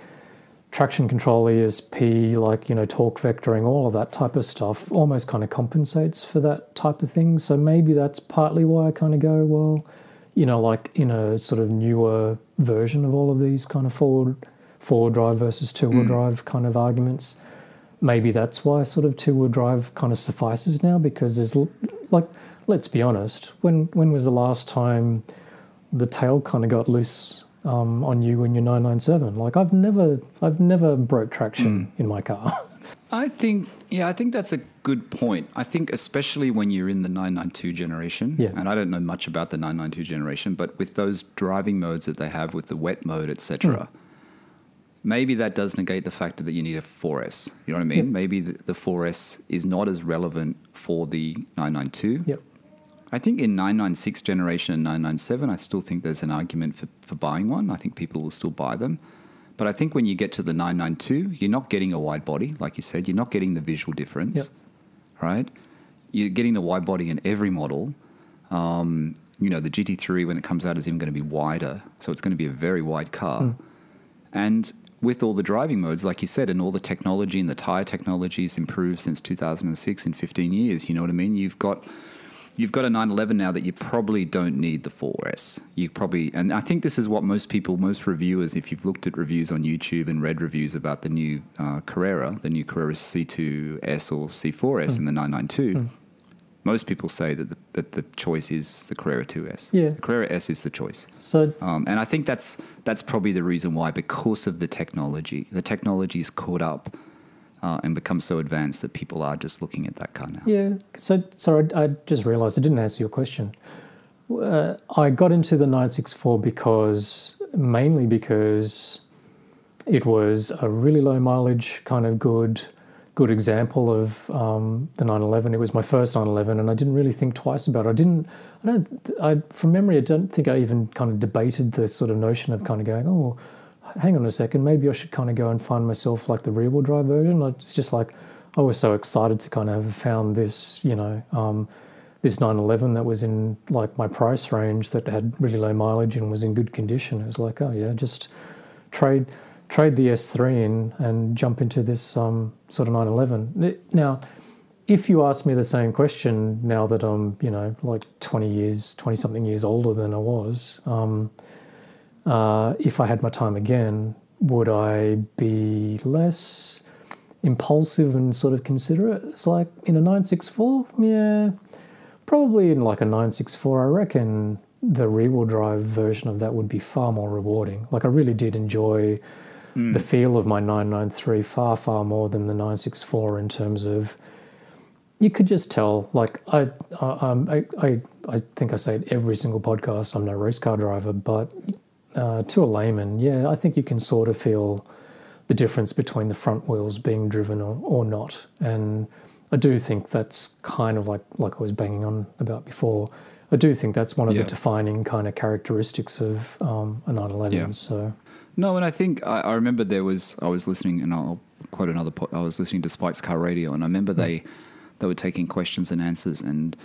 Traction control, ESP, like, torque vectoring, all of that type of stuff almost kind of compensates for that type of thing. So maybe that's partly why I kind of go, well, like in a sort of newer version of all of these kind of forward drive versus two-wheel drive kind of arguments, maybe that's why sort of two-wheel drive kind of suffices now, because there's, like, let's be honest, when was the last time the tail kind of got loose on you in your 997? Like, I've never broke traction in my car. I think that's a good point. I think especially when you're in the 992 generation, and I don't know much about the 992 generation, but with those driving modes that they have with the wet mode, etc., maybe that does negate the fact that you need a 4S. You know what I mean? Maybe the 4S is not as relevant for the 992. Yep. I think in 996 generation and 997, I still think there's an argument for buying one. I think people will still buy them. But I think when you get to the 992, you're not getting a wide body, like you said. You're not getting the visual difference, right? You're getting the wide body in every model. The GT3, when it comes out, is even going to be wider. So it's going to be a very wide car. And with all the driving modes, like you said, and all the technology and the tyre technology has improved since 2006 in 15 years, you know what I mean? You've got a 911 now that you probably don't need the 4S. And I think this is what most reviewers, if you've looked at reviews on YouTube and read reviews about the new Carrera, the new Carrera C2S or C4S in the 992, most people say that the choice is the Carrera 2S. Yeah. The Carrera S is the choice. So, and I think that's probably the reason why, because of the technology. The technology's caught up and become so advanced that people are just looking at that car now. Yeah. So, sorry, I just realised I didn't answer your question. I got into the 964 mainly because it was a really low mileage kind of good example of the 911. It was my first 911, and I didn't really think twice about it. From memory, I don't think I even kind of debated the sort of notion of kind of going, oh, hang on a second, maybe I should kind of go and find myself like the rear-wheel drive version. It's just like I was so excited to kind of have found this, this 911 that was in like my price range, that had really low mileage and was in good condition. It was like, oh yeah, just trade the S3 in and jump into this sort of 911. Now, if you ask me the same question now that I'm, like 20-something years older than I was, if I had my time again, would I be less impulsive and sort of considerate? It's like in a 964, yeah, probably in like a 964, I reckon the rear-wheel drive version of that would be far more rewarding. Like, I really did enjoy the feel of my 993 far, far more than the 964 in terms of, you could just tell, like, I think I say it every single podcast, I'm no race car driver, but to a layman, yeah, I think you can sort of feel the difference between the front wheels being driven or not. And I do think that's kind of like I was banging on about before. I do think that's one of the defining kind of characteristics of a 911. Yeah. So no, and I think I remember I was listening, and I'll quote another. I was listening to Spike's Car Radio, and I remember they were taking questions and answers, and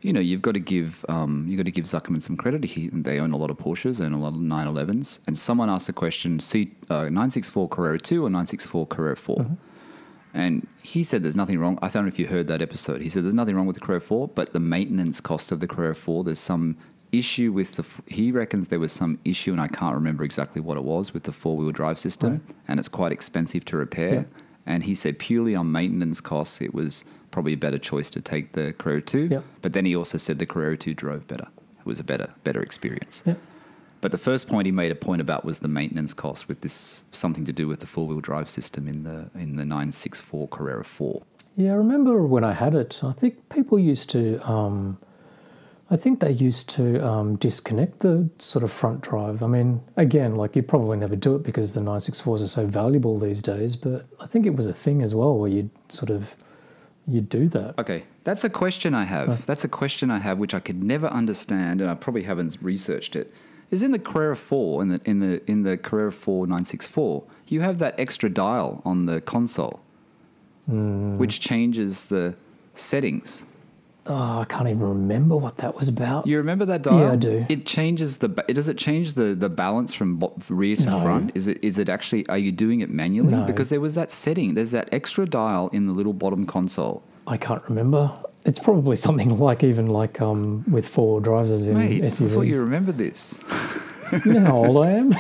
you've got to give Zuckerman some credit. They own a lot of Porsches and a lot of 911s. And someone asked the question: 964 Carrera 2 or 964 Carrera 4? And he said there's nothing wrong. I don't know if you heard that episode. He said there's nothing wrong with the Carrera 4, but the maintenance cost of the Carrera 4, there's some issue with he reckons there was some issue, and I can't remember exactly what it was, with the four-wheel drive system, and it's quite expensive to repair. Yeah. And he said purely on maintenance costs, it was probably a better choice to take the Carrera 2. Yep. But then he also said the Carrera 2 drove better. It was a better experience. Yep. But the first point he made a point about was the maintenance cost, with this something to do with the four-wheel drive system in the 964 Carrera 4. Yeah, I remember when I had it, I think people used to disconnect the sort of front drive. I mean, again, like, you probably never do it because the 964s are so valuable these days, but I think it was a thing as well where you'd do that. Okay, that's a question I have. That's a question I have which I could never understand, and I probably haven't researched it. Is in the Carrera 4, in the Carrera 4 964, you have that extra dial on the console. which changes the settings. Oh, I can't even remember what that was about. You remember that dial? Yeah, I do. It changes does it change the balance from rear to front? Is it actually, are you doing it manually? No. Because there was that setting. There's that extra dial in the little bottom console. I can't remember. It's probably something like with four drives as in Mate, SUVs. I thought you remembered this. You know how old I am?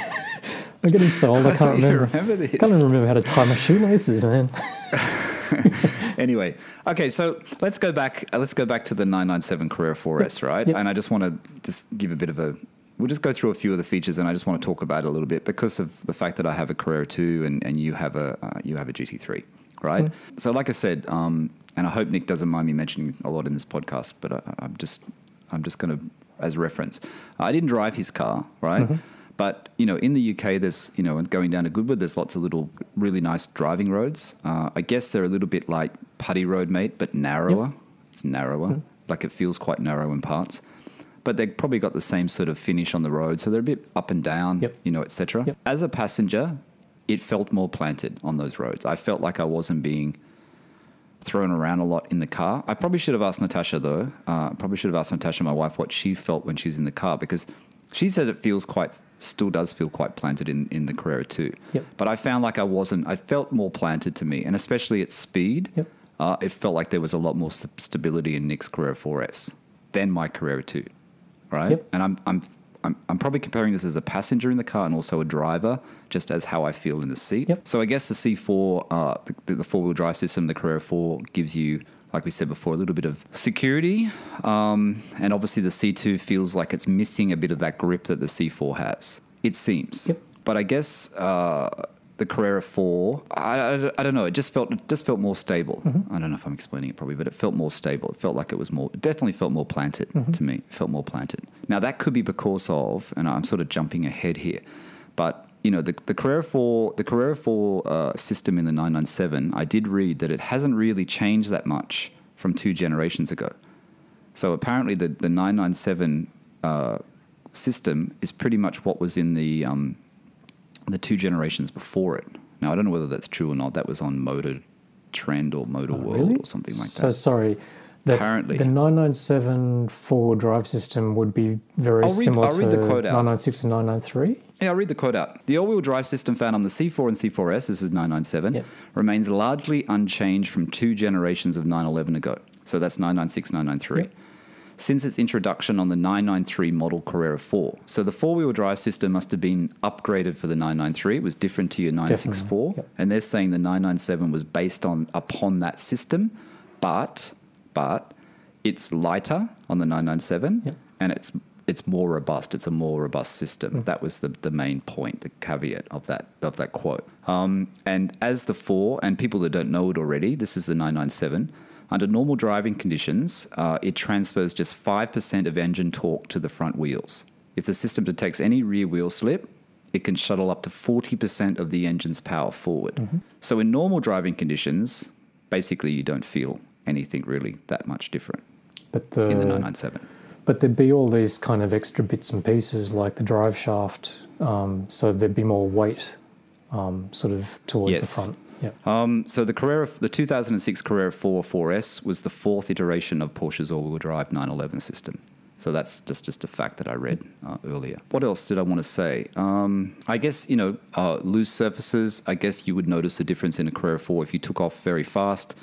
I'm getting so old I can't remember. You remember this? I can't even remember how to tie my shoelaces, man. Anyway, okay, so let's go back to the 997 Carrera 4S, right? Yep. And I just want to just give a bit of we'll just go through a few of the features, and I just want to talk about it a little bit because of the fact that I have a Carrera 2 and you have a GT3, right? So like I said, and I hope Nick doesn't mind me mentioning a lot in this podcast, but I'm just going to, as reference, I didn't drive his car, right? But, in the UK, there's, going down to Goodwood, there's lots of little really nice driving roads. I guess they're a little bit like Putty Road, mate, but narrower. Yep. It's narrower. Like it feels quite narrow in parts. But they've probably got the same sort of finish on the road. So they're a bit up and down, et cetera. Yep. As a passenger, it felt more planted on those roads. I felt like I wasn't being thrown around a lot in the car. I probably should have asked Natasha, though. My wife, what she felt when she's in the car, because she said it still does feel quite planted in the Carrera 2. Yep. But I found like I felt more planted to me, and especially at speed, it felt like there was a lot more stability in Nick's Carrera 4S than my Carrera 2, right? Yep. And I'm probably comparing this as a passenger in the car and also a driver, just as how I feel in the seat. Yep. So I guess the C4, the four-wheel drive system, the Carrera 4 gives you, like we said before, a little bit of security. And obviously the C2 feels like it's missing a bit of that grip that the C4 has. It seems. Yep. But I guess the Carrera 4, I don't know, it just felt more stable. I don't know if I'm explaining it probably, but it felt more stable. It felt like it definitely felt more planted to me. It felt more planted. Now that could be because of, and I'm sort of jumping ahead here, but the Carrera 4 system in the 997, I did read that it hasn't really changed that much from 2 generations ago. So apparently the 997 system is pretty much what was in the 2 generations before it. Now, I don't know whether that's true or not. That was on Motor Trend or Motor World really? or something like that. So sorry. Apparently. The 997 4 drive system would be very similar to 996 and 993? Yeah, I'll read the quote out. The all-wheel drive system found on the C4 and C4S, this is 997, remains largely unchanged from 2 generations of 911 ago. So that's 996, 993. Yep. Since its introduction on the 993 model Carrera 4. So the four-wheel drive system must have been upgraded for the 993. It was different to your 964. Yep. And they're saying the 997 was based upon that system, but it's lighter on the 997 and it's more robust. It's a more robust system. That was the main point, the caveat of that quote. And as the 4, and people that don't know it already, this is the 997. Under normal driving conditions, it transfers just 5% of engine torque to the front wheels. If the system detects any rear wheel slip, it can shuttle up to 40% of the engine's power forward. So in normal driving conditions, basically you don't feel anything really that much different in the 997. But there'd be all these kind of extra bits and pieces like the drive shaft, so there'd be more weight sort of towards the front. Yeah. So the 2006 Carrera 4S was the 4th iteration of Porsche's all-wheel drive 911 system. So that's just a fact that I read earlier. What else did I want to say? I guess, loose surfaces, I guess you would notice a difference in a Carrera 4 if you took off very fast.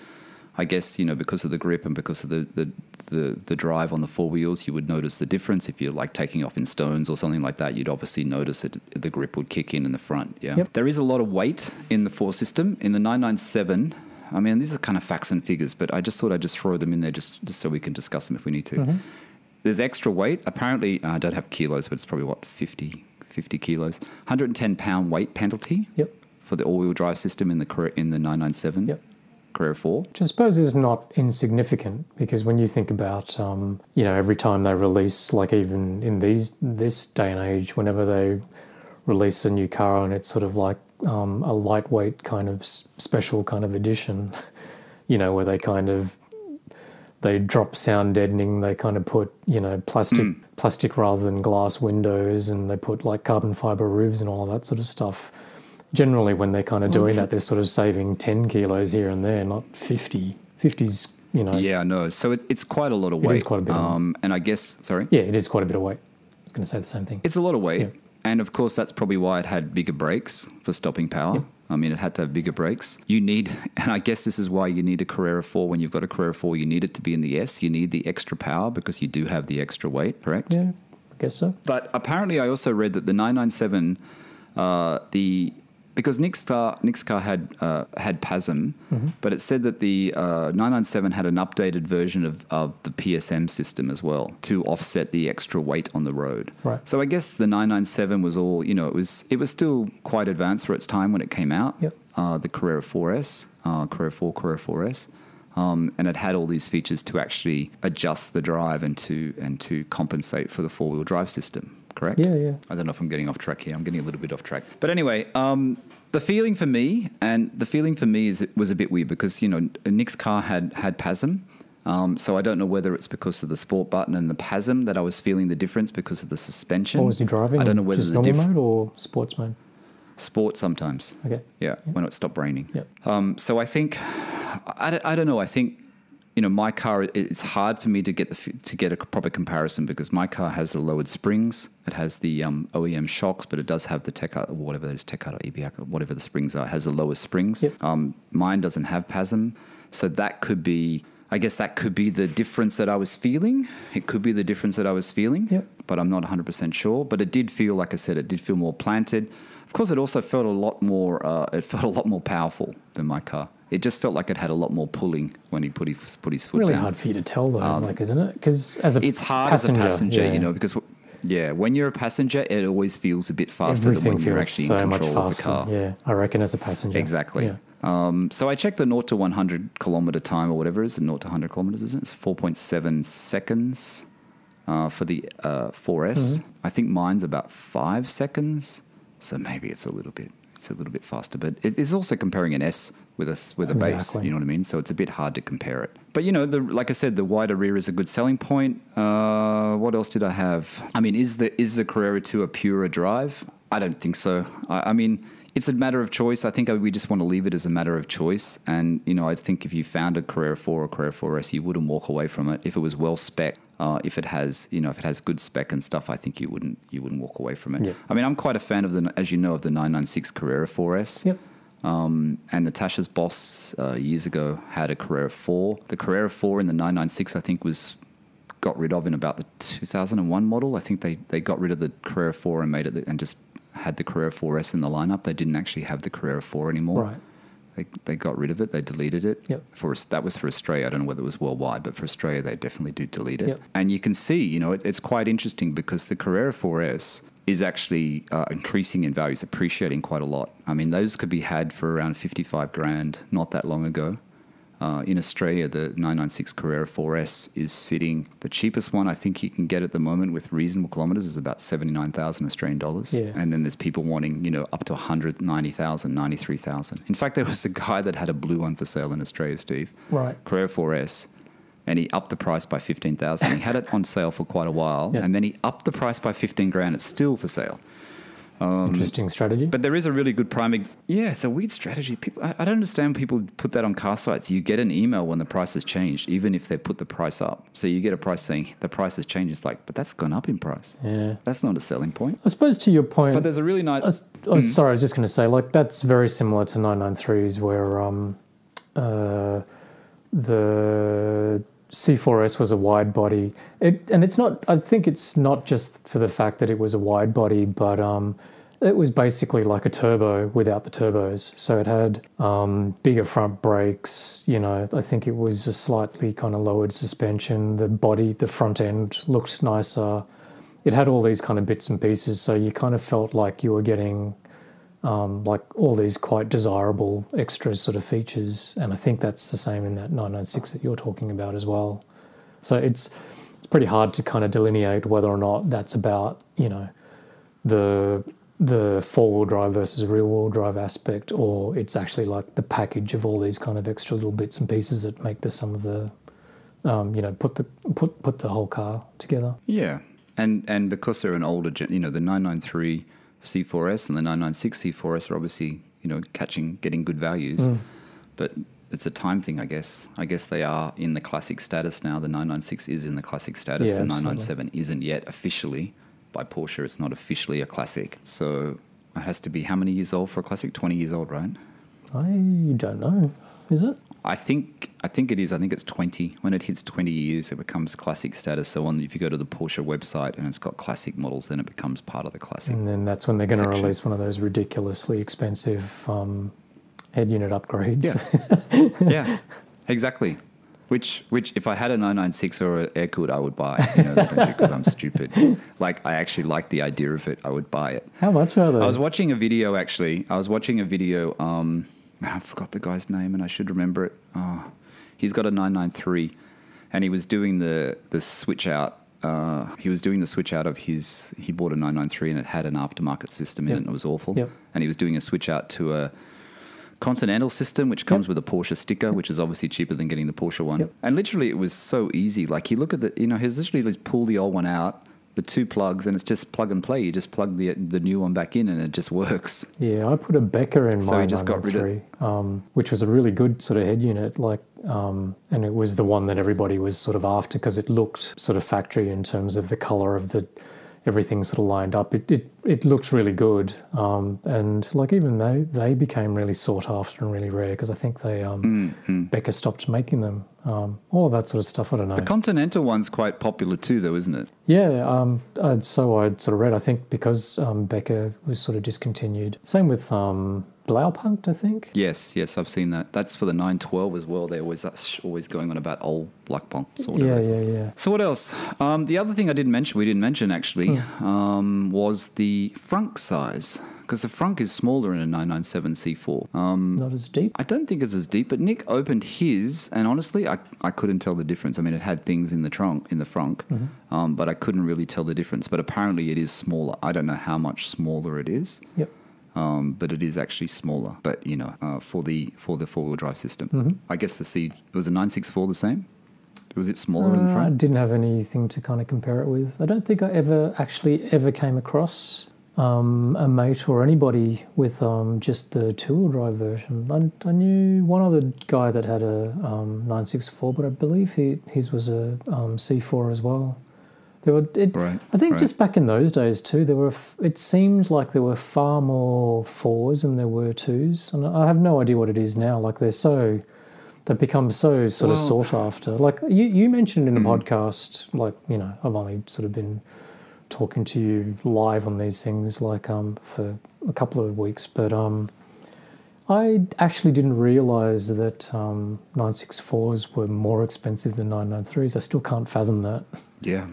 I guess, because of the grip and because of the drive on the 4 wheels, you would notice the difference. If you're like taking off in stones or something like that, you'd obviously notice that the grip would kick in the front. Yeah. Yep. There is a lot of weight in the 4 system. In the 997, I mean, these are kind of facts and figures, but I just thought I'd just throw them in there just so we can discuss them if we need to. There's extra weight. Apparently, I don't have kilos, but it's probably 50 kilos. 110-pound weight penalty for the all-wheel drive system in the 997. Carrera 4. Which I suppose is not insignificant, because when you think about, every time they release, like even in this day and age, whenever they release a new car and it's sort of like a lightweight kind of special kind of edition, where they drop sound deadening, they kind of put, plastic rather than glass windows, and they put like carbon fiber roofs and all of that sort of stuff. generally when they're kind of doing that, they're sort of saving 10 kilos here and there, not 50. 50's, you know. Yeah, no. So it's quite a lot of weight. It is quite a bit of weight. And I guess, sorry? Yeah, it is quite a bit of weight. I was going to say the same thing. It's a lot of weight. Yeah. And of course, that's probably why it had bigger brakes for stopping power. Yep. I mean, it had to have bigger brakes. You need, and I guess this is why you need a Carrera 4. When you've got a Carrera 4, you need it to be in the S. You need the extra power because you do have the extra weight, correct? Yeah, I guess so. But apparently I also read that the 997, because Nick's car had PASM, but it said that the 997 had an updated version of the PSM system as well to offset the extra weight on the road. Right. So I guess the 997 was all, you know, it was still quite advanced for its time when it came out. Yep. The Carrera 4S, Carrera 4, Carrera 4S. And it had all these features to actually adjust the drive and to compensate for the four-wheel drive system. Correct? Yeah. I don't know if I'm getting off track here. I'm getting a little bit off track. But anyway, the feeling for me is it was a bit weird because, you know, Nick's car had PASM. So I don't know whether it's because of the sport button and the PASM that I was feeling the difference because of the suspension. What was he driving? I don't know whether just normal mode or sports mode? Sport sometimes. Okay. Yeah, when it stopped raining. Yep. So I think, I don't know. I think, you know, my car, it's hard for me to get a proper comparison because my car has the lowered springs. It has the OEM shocks, but it does have the Tecate, or whatever that is, Tecate or EBAC, or whatever the springs are. It has the lower springs. Yep. Mine doesn't have PASM. So that could be, I guess that could be the difference that I was feeling. It could be the difference that I was feeling, yep. But I'm not 100% sure. But it did feel, like I said, it did feel more planted. Of course, it also felt a lot more powerful than my car. It just felt like it had a lot more pulling when he put his foot really down. Hard for you to tell though, isn't it? Because it's hard as a passenger, you know, because when you're a passenger, it always feels a bit faster than when you're actually in control of the car. Yeah, I reckon as a passenger. Exactly. Yeah. So I checked the 0 to 100 kilometer time or whatever it is, the 0 to 100 kilometers, isn't it? It's 4.7 seconds for the 4S. Mm-hmm. I think mine's about 5 seconds, so maybe it's a little bit faster. But it is also comparing an S with a base, you know what I mean? So it's a bit hard to compare it. But, you know, like I said, the wider rear is a good selling point. What else did I have? I mean, is the Carrera 2 a purer drive? I don't think so. I mean, it's a matter of choice. I think we just want to leave it as a matter of choice. And, you know, I think if you found a Carrera 4 or Carrera 4S, you wouldn't walk away from it. If it was well spec, if it has good spec and stuff, I think you wouldn't walk away from it. Yep. I mean, I'm quite a fan of the 996 Carrera 4S. Yep. And Natasha's boss years ago had a Carrera 4. The Carrera 4 in the 996, I think, got rid of in about the 2001 model. I think they got rid of the Carrera 4 and made it and just had the Carrera 4S in the lineup. They didn't actually have the Carrera 4 anymore. Right. They got rid of it. They deleted it. Yep. That was for Australia. I don't know whether it was worldwide, but for Australia, they definitely did delete it. Yep. And you can see, you know, it's quite interesting because the Carrera 4S is actually increasing in value, it's appreciating quite a lot. I mean, those could be had for around 55 grand not that long ago. In Australia, the 996 Carrera 4S is sitting, the cheapest one I think you can get at the moment with reasonable kilometres is about 79,000 Australian dollars. Yeah. And then there's people wanting, you know, up to 190,000, 93,000. In fact, there was a guy that had a blue one for sale in Australia, Steve. Right. Carrera 4S. And he upped the price by 15,000. He had it on sale for quite a while. Yep. And then he upped the price by 15 grand. It's still for sale. Interesting strategy. But there is a really good priming. Yeah, it's a weird strategy. People, I don't understand people put that on car sites. You get an email when the price has changed, even if they put the price up. So you get a price saying the price has changed. It's like, but that's gone up in price. Yeah. That's not a selling point. I suppose to your point. But there's a really nice... Sorry, I was just going to say, like, that's very similar to 993s where the C4S was a wide body. And it's not, I think it's not just for the fact that it was a wide body, but it was basically like a turbo without the turbos. So it had bigger front brakes, you know, I think it was a slightly kind of lowered suspension. The body, the front end looked nicer. It had all these kind of bits and pieces. So you kind of felt like you were getting like all these quite desirable extra sort of features. And I think that's the same in that 996 that you're talking about as well. So it's pretty hard to kind of delineate whether or not that's about, you know, the four-wheel drive versus rear-wheel drive aspect, or it's actually like the package of all these kind of extra little bits and pieces that make the sum of the, you know, put the whole car together. Yeah. And because they're an older, you know, the 993 C4S and the 996 C4S are obviously, getting good values. But it's a time thing, I guess. I guess they are in the classic status now. The 996 is in the classic status. Yeah, the absolutely. 997 isn't yet officially. By Porsche, it's not officially a classic. So it has to be how many years old for a classic? 20 years old, right? I don't know. Is it? I think it is. I think it's 20. When it hits 20 years, it becomes classic status. So if you go to the Porsche website and it's got classic models, then it becomes part of the classic. And then that's when they're going to section. release one of those ridiculously expensive head unit upgrades. Yeah, yeah, exactly. Which if I had a 996 or an air-cooled, I would buy. Because I'm stupid. Like, I actually like the idea of it. I would buy it. How much are they? I was watching a video, actually. I forgot the guy's name, and I should remember it. He's got a 993, and he was doing the switch out. He was doing the switch out of his. He bought a 993, and it had an aftermarket system in it, and it was awful. Yep. And he was doing a switch out to a Continental system, which comes with a Porsche sticker, which is obviously cheaper than getting the Porsche one. Yep. And literally, it was so easy. Like, you look at he's literally just pull the old one out, the two plugs, and it's just plug and play. You just plug the new one back in, and it just works. Yeah, I put a Becker in So my he just got rid of 993, which was a really good sort of head unit, and it was the one that everybody was sort of after because it looked sort of factory in terms of the colour of everything sort of lined up. It looked really good, and even they became really sought after and really rare because I think they Becker stopped making them. All of that sort of stuff. I don't know. The Continental one's quite popular too, though, isn't it? Yeah, so I'd sort of read, I think because Becker was sort of discontinued. Same with Blaupunkt, I think. Yes, I've seen that. That's for the 912 as well. That's always going on about old Blaupunkt or whatever. Yeah. So what else? The other thing we didn't mention actually, was the frunk size. Because the frunk is smaller in a 997 C4. Not as deep. I don't think it's as deep, but Nick opened his, and honestly, I couldn't tell the difference. I mean, it had things in the frunk, but I couldn't really tell the difference. But apparently, it is smaller. I don't know how much smaller it is. Yep. But it is actually smaller. But for the 4-wheel drive system, I guess was a 964 the same? Was it smaller in the I front? didn't have anything to kind of compare it with. I don't think I ever came across a mate or anybody with just the two-wheel drive version. I knew one other guy that had a 964, but I believe his was a C4 as well. I think just back in those days too, it seemed like there were far more 4s than there were 2s, and I have no idea what it is now. Like they've become so sort of sought after. Like you mentioned in the podcast, like I've only sort of been talking to you live on these things for a couple of weeks, but I actually didn't realise that 964s were more expensive than 993s. I still can't fathom that. Yeah.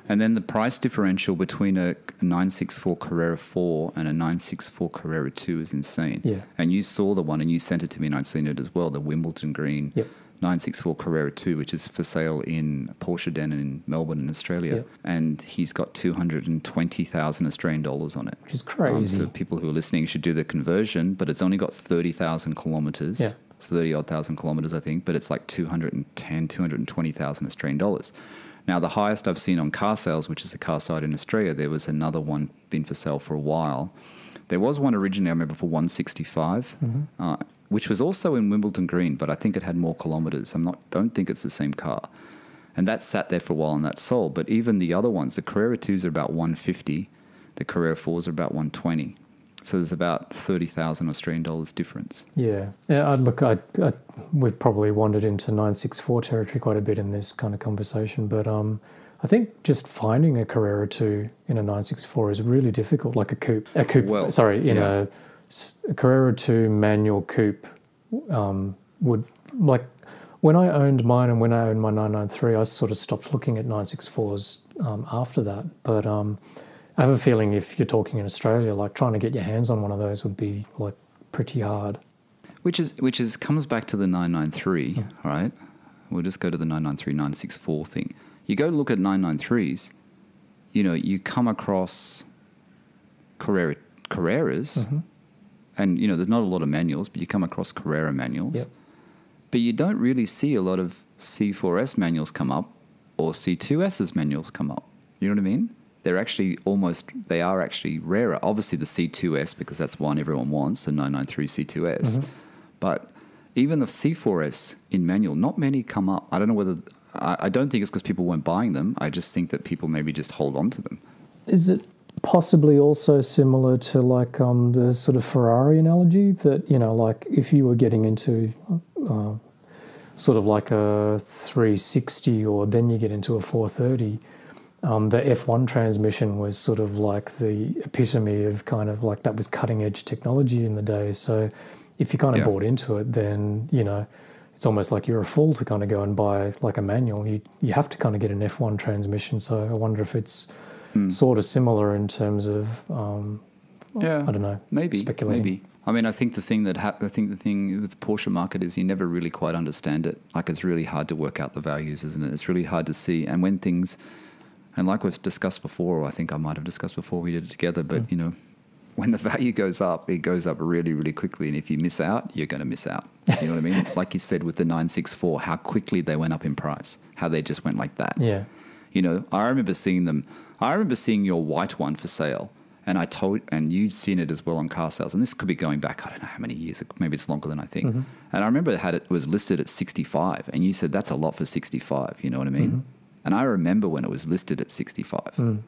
And then the price differential between a 964 Carrera 4 and a 964 Carrera 2 is insane. Yeah. And you saw the one, and you sent it to me, and I'd seen it as well, the Wimbledon Green 964 Carrera 2, which is for sale in Porsche Den in Melbourne in Australia. Yep. And he's got 220,000 Australian dollars on it. Which is crazy. So people who are listening should do the conversion, but it's only got 30,000 kilometres. Yeah. It's 30-odd thousand kilometres, I think, but it's like 220,000 Australian dollars. Now, the highest I've seen on car sales, which is a car site in Australia, there was another one been for sale for a while. There was one originally, I remember, for 165, which was also in Wimbledon Green, but I think it had more kilometres. Don't think it's the same car. And that sat there for a while and that sold. But even the other ones, the Carrera 2s are about 150, the Carrera 4s are about 120. So there's about 30,000 Australian dollars difference. Yeah. We've probably wandered into 964 territory quite a bit in this kind of conversation, but I think just finding a Carrera 2 in a 964 is really difficult, like a coupe. A Carrera 2 manual coupe would, like, when I owned mine and when I owned my 993, I sort of stopped looking at 964s after that. But I have a feeling if you're talking in Australia, like trying to get your hands on one of those would be like pretty hard. Which comes back to the 993, right? We'll just go to the 993, 964 thing. You go look at 993s, you come across Carreras, and there's not a lot of manuals, but you come across Carrera manuals. Yep. But you don't really see a lot of C4S manuals come up or C2S's manuals come up. You know what I mean? they are actually rarer. Obviously the C2S, because that's one everyone wants, the 993 C2S. But even the C4S in manual, not many come up. I don't know whether, I don't think it's because people weren't buying them. I just think that people maybe just hold on to them. Is it possibly also similar to like the sort of Ferrari analogy that, you know, like if you were getting into sort of like a 360 or then you get into a 430, the F1 transmission was sort of like the epitome of kind of like that was cutting edge technology in the day. So if you kind of bought into it, then, you know, it's almost like you're a fool to kind of go and buy like a manual. You have to kind of get an F1 transmission. So I wonder if it's sort of similar in terms of, I don't know, speculating. Maybe. I mean, I think the thing with the Porsche market is you never really quite understand it. Like it's really hard to work out the values, isn't it? It's really hard to see. And when things, and like we've discussed before, or I think I might have discussed before we did it together, but you know, when the value goes up, it goes up really, really quickly. And if you miss out, you're going to miss out. You know what I mean? Like you said with the 964, how quickly they went up in price, how they just went like that. Yeah. You know, I remember seeing them. I remember seeing your white one for sale, and and you'd seen it as well on car sales. And this could be going back, I don't know how many years, maybe it's longer than I think. And I remember it was listed at 65, and you said that's a lot for 65. You know what I mean? And I remember when it was listed at 65,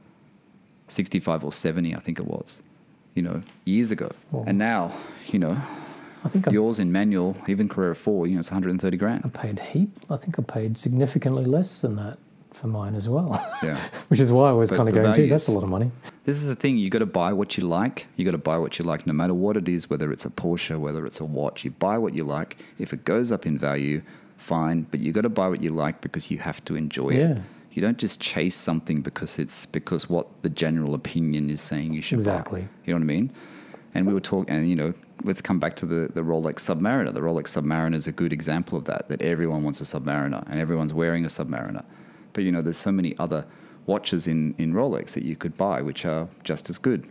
65 or 70, I think it was. You know, years ago. And now, you know, I think yours in manual, even Carrera 4, you know, it's 130 grand. I think I paid significantly less than that for mine as well. Yeah. Which is why I was kind of going, geez, that's a lot of money. This is the thing, you got to buy what you like. You got to buy what you like no matter what it is, whether it's a Porsche, whether it's a watch. You buy what you like. If it goes up in value, fine, but you got to buy what you like because you have to enjoy it. You don't just chase something because what the general opinion is saying you should buy. You know what I mean? And we were talking, and you know, let's come back to the Rolex Submariner. The Rolex Submariner is a good example of that everyone wants a Submariner and everyone's wearing a Submariner. But you know, there's so many other watches in Rolex that you could buy which are just as good.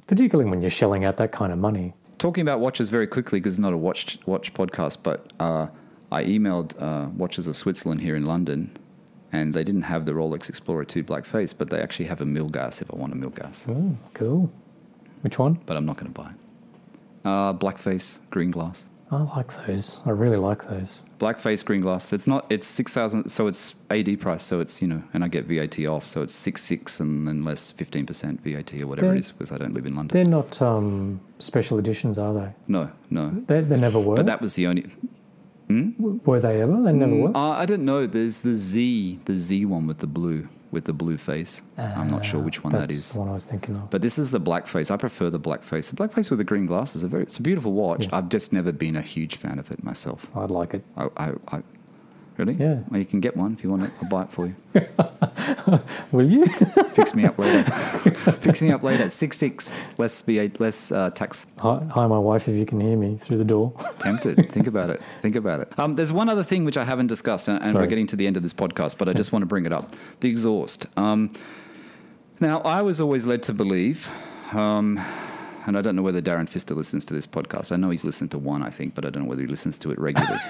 Particularly when you're shelling out that kind of money. Talking about watches very quickly, because it's not a watch podcast, but I emailed Watches of Switzerland here in London, and they didn't have the Rolex Explorer 2 Black Face, but they actually have a Milgas if I want a Milgas. Oh, cool. Which one? But I'm not going to buy it. Black Face, green glass. I like those. I really like those. Black Face, green glass. It's 6,000, so it's AD price, so it's, you know, and I get VAT off, so it's 6,600 and then less 15% VAT or whatever it is, because I don't live in London. They're not special editions, are they? No. They never were? But that was the only... Were they ever? They never were? I don't know. There's the Z one with the blue face. I'm not sure which one that is. That's the one I was thinking of. But this is the black face. I prefer the black face. The black face with the green glasses. It's a beautiful watch. Yeah. I've just never been a huge fan of it myself. I'd like it. I really? Yeah. Well, you can get one if you want it. I'll buy it for you. Will you? Fix me up later. Fix me up later. 6,600 less V8, less tax. Hi, my wife, if you can hear me through the door. Tempted. Think about it. There's one other thing which I haven't discussed, and we're getting to the end of this podcast, but I just want to bring it up. The exhaust. Now, I was always led to believe, and I don't know whether Darren Pfister listens to this podcast. I know he's listened to one, I think, but I don't know whether he listens to it regularly.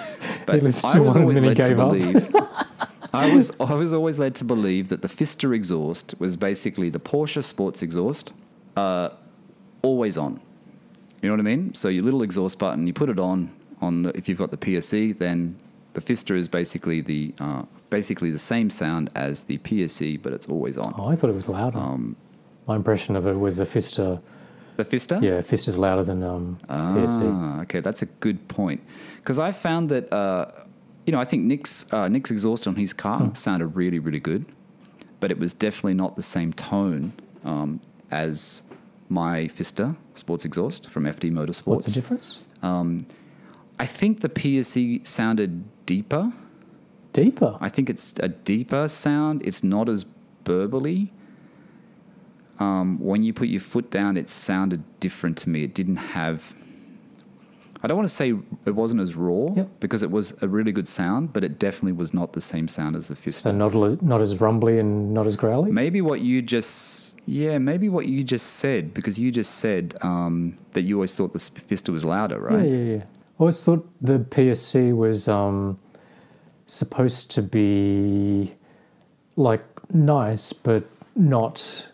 But he listened to one and then he gave up. I was always led to believe that the Pfister exhaust was basically the Porsche sports exhaust, always on. You know what I mean? So your little exhaust button, you put it on if you've got the PSE, then the Pfister is basically the same sound as the PSE, but it's always on. Oh, I thought it was louder. My impression of it was a Pfister. The Pfister? Yeah, Pfister's louder than PSE. Okay, that's a good point. Because I found that... you know, I think Nick's exhaust on his car sounded really, really good, but it was definitely not the same tone as my Pfister sports exhaust from FD Motorsports. What's the difference? I think the PSE sounded deeper. Deeper? I think it's a deeper sound. It's not as burbly. When you put your foot down, it sounded different to me. It didn't have... I don't want to say it wasn't as raw because it was a really good sound, but it definitely was not the same sound as the Pfister. So not as rumbly and not as growly? Maybe what you just said, because you just said that you always thought the Pfister was louder, right? Yeah. I always thought the PSC was supposed to be like nice, but not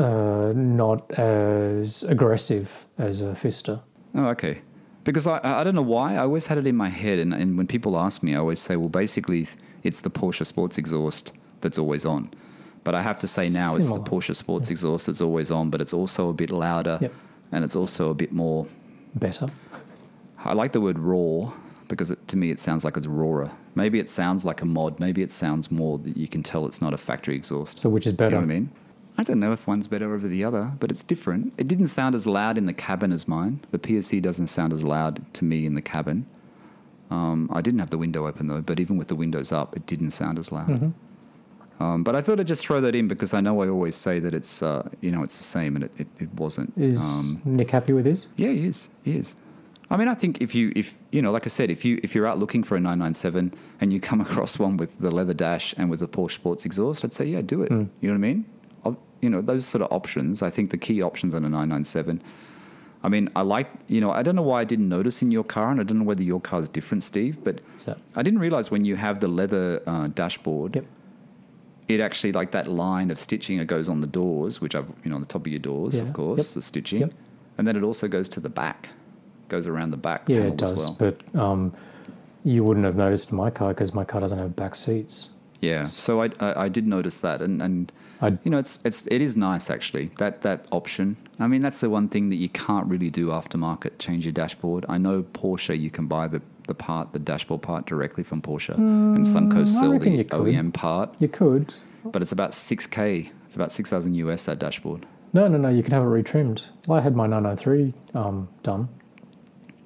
not as aggressive as a Fister. Oh, okay. Because I don't know why. I always had it in my head, and when people ask me, I always say, well, basically, it's the Porsche sports exhaust that's always on. But I have to say now it's the Porsche sports exhaust that's always on, but it's also a bit louder, and it's also a bit more... Better. I like the word raw, because to me it sounds like it's rawer. Maybe it sounds like a mod. Maybe it sounds more that you can tell it's not a factory exhaust. So which is better? You know what I mean? I don't know if one's better over the other, but it's different. It didn't sound as loud in the cabin as mine. The PSC doesn't sound as loud to me in the cabin. I didn't have the window open though, but even with the windows up, it didn't sound as loud. Mm-hmm. But I thought I'd just throw that in because I know I always say that it's it's the same, and it wasn't. Is Nick happy with his? Yeah, he is. I mean, I think if like I said, if you're out looking for a 997 and you come across one with the leather dash and with the Porsche Sports exhaust, I'd say, yeah, do it. You know what I mean? Those sort of options. I think the key options on a 997. I mean, I like, I don't know why I didn't notice in your car, and I don't know whether your car is different, Steve, but I didn't realize when you have the leather dashboard, it actually, like that line of stitching, it goes on the doors, which on the top of your doors, of course, the stitching, and then it also goes to the back. Goes around the back panel it does, as well. But you wouldn't have noticed in my car because my car doesn't have back seats. Yeah, so I did notice that, and it is nice actually, that option. I mean, that's the one thing that you can't really do aftermarket, change your dashboard. I know Porsche, you can buy the dashboard part directly from Porsche, and Suncoast sell the OEM part. You could, but it's about $6,000. It's about $6,000 US, that dashboard. No, you can have it retrimmed. I had my 993 done.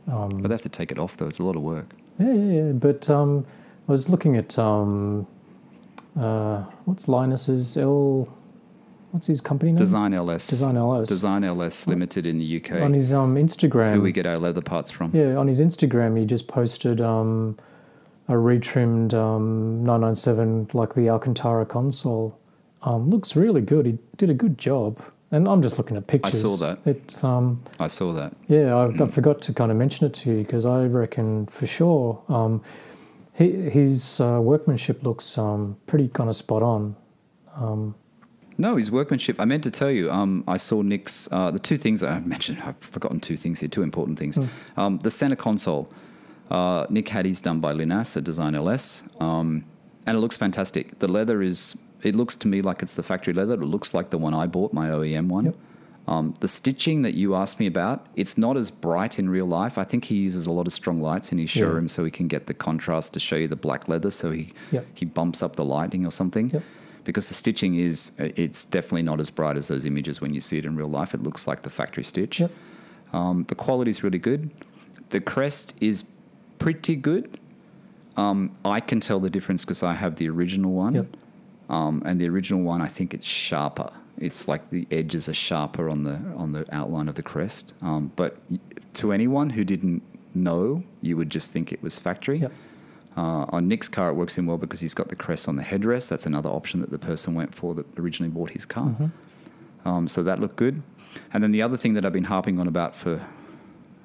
But they have to take it off though. It's a lot of work. Yeah. But I was looking at what's Linus's what's his company name? Design LS Limited in the UK. On his Instagram, who we get our leather parts from. Yeah, on his Instagram, he just posted a retrimmed 997, like the Alcantara console. Looks really good. He did a good job. And I'm just looking at pictures. I saw that. I saw that. Yeah, I forgot to kind of mention it to you because I reckon for sure his workmanship looks pretty kind of spot on. No, his workmanship. I meant to tell you, I saw Nick's, the two things I mentioned, I've forgotten two things here, two important things. The center console, Nick had his done by Linas at Design LS, and it looks fantastic. The leather it looks to me like it's the factory leather. It looks like the one I bought, my OEM one. The stitching that you asked me about, it's not as bright in real life. I think he uses a lot of strong lights in his showroom so he can get the contrast to show you the black leather, so he bumps up the lighting or something. Because the stitching it's definitely not as bright as those images when you see it in real life. It looks like the factory stitch. The quality is really good. The crest is pretty good. I can tell the difference because I have the original one. And the original one, I think it's sharper. It's like the edges are sharper on the outline of the crest. But to anyone who didn't know, you would just think it was factory. On Nick's car, it works in well because he's got the crest on the headrest. That's another option that the person went for that originally bought his car. So that looked good. And then the other thing that I've been harping on about for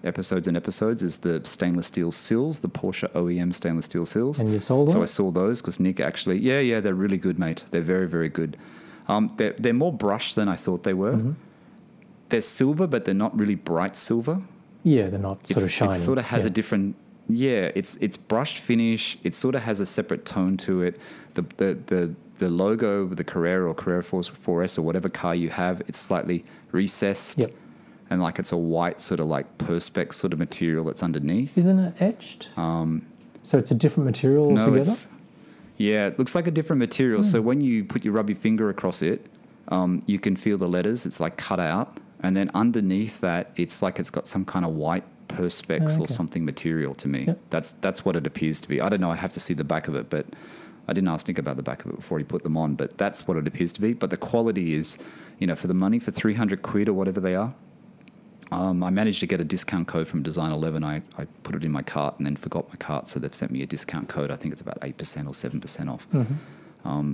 episodes and episodes is the stainless steel sills, the Porsche OEM stainless steel sills. And you saw them? So I saw those because Nick actually, they're really good, mate. They're very, very good. They're more brushed than I thought they were. They're silver, but they're not really bright silver. Yeah, they're not sort of shiny. It sort of has a different, it's brushed finish. It sort of has a separate tone to it. The logo, the Carrera or Carrera 4S or whatever car you have, it's slightly recessed. And like it's a white sort of like perspex sort of material that's underneath. Isn't it etched? So it's a different material altogether? It looks like a different material. So when you rub your finger across it, you can feel the letters. It's like cut out. And then underneath that, it's like it's got some kind of white perspex or something material to me. That's what it appears to be. I don't know. I have to see the back of it, but I didn't ask Nick about the back of it before he put them on. But that's what it appears to be. But the quality is, for the money, for 300 quid or whatever they are, I managed to get a discount code from Design 11. I put it in my cart and then forgot my cart, so they've sent me a discount code. I think it's about 8% or 7% off.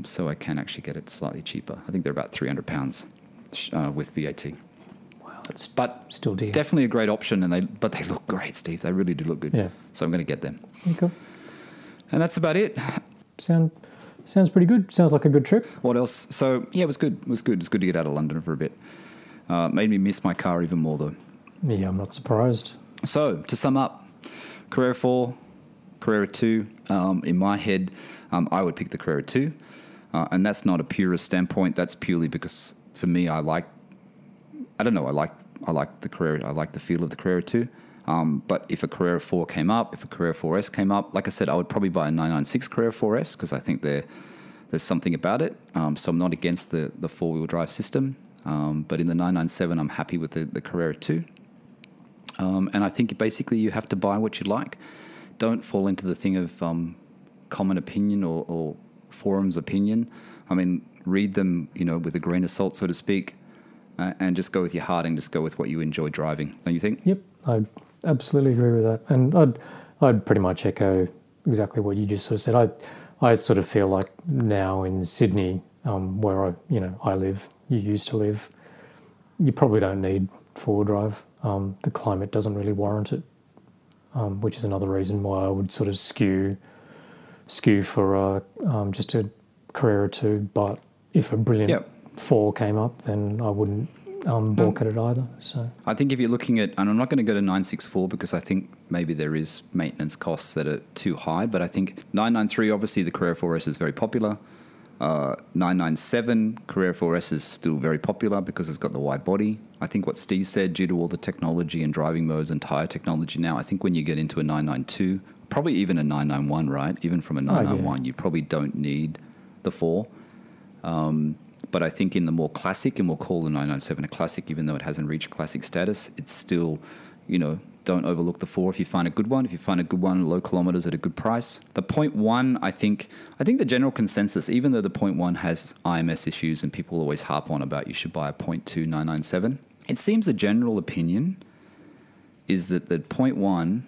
So I can actually get it slightly cheaper. I think they're about £300 with VAT. Wow, that's still dear. Definitely a great option, but they look great, Steve. They really do look good. So I'm going to get them. Cool. And that's about it. Sound Sounds pretty good. Sounds like a good trip. What else? So, yeah, it was good. It was good. It was good to get out of London for a bit. Made me miss my car even more, though. Yeah, I'm not surprised. So, to sum up, Carrera 4, Carrera 2. In my head, I would pick the Carrera 2. And that's not a purist standpoint. That's purely because, for me, I like the Carrera. I like the feel of the Carrera 2. But if a Carrera 4 came up, if a Carrera 4S came up, like I said, I would probably buy a 996 Carrera 4S because I think there's something about it. So I'm not against the four-wheel drive system. But in the 997, I'm happy with the Carrera 2. And I think basically you have to buy what you like. Don't fall into the thing of common opinion or forums opinion. I mean, read them, with a grain of salt, so to speak, and just go with your heart and just go with what you enjoy driving. Don't you think? Yep, I absolutely agree with that. And I'd pretty much echo exactly what you just sort of said. I sort of feel like now in Sydney, where I live, you used to live, you probably don't need four-wheel drive. The climate doesn't really warrant it, which is another reason why I would sort of skew for just a Carrera 2. But if a brilliant 4 came up, then I wouldn't balk at it either. So I think if you're looking at, and I'm not going to go to 964 because I think maybe there is maintenance costs that are too high, but I think 993, obviously the Carrera 4S is very popular. 997 Carrera 4S is still very popular because it's got the wide body. I think what Steve said, due to all the technology and driving modes and tire technology now, I think when you get into a 992, probably even a 991, right? Even from a 991, you probably don't need the 4. But I think in the more classic, and we'll call the 997 a classic, even though it hasn't reached classic status, it's still, don't overlook the 4 if you find a good one. If you find a good one, low kilometers at a good price. The 0.1, I think the general consensus, even though the 0.1 has IMS issues and people always harp on about you should buy a 0.2 997, it seems the general opinion is that the 0.1,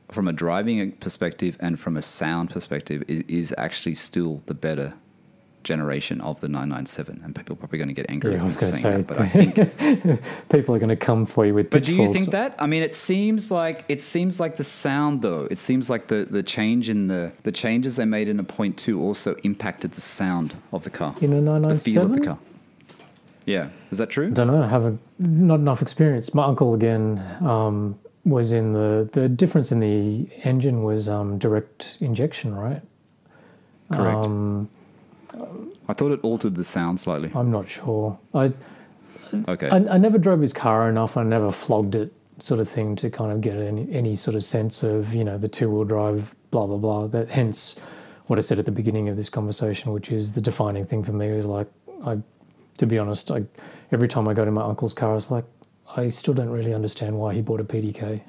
from a driving perspective and from a sound perspective, is actually still the better generation of the 997, and people are probably going to get angry. Yeah, I was going to say, that, but I think people are going to come for you with pitchforks. But do you think that? I mean, it seems like the sound, though. It seems like the change in the changes they made in a 0.2 also impacted the sound of the car. In a 997? The feel of the car. Yeah, is that true? I don't know. I haven't not enough experience. My uncle again was in the difference in the engine was direct injection, right? Correct. I thought it altered the sound slightly. I'm not sure. I never drove his car enough. I never flogged it, sort of thing, to kind of get any sort of sense of the two-wheel drive, blah blah blah. That hence what I said at the beginning of this conversation, which is the defining thing for me is like to be honest, every time I go to my uncle's car, I was like, I still don't really understand why he bought a PDK.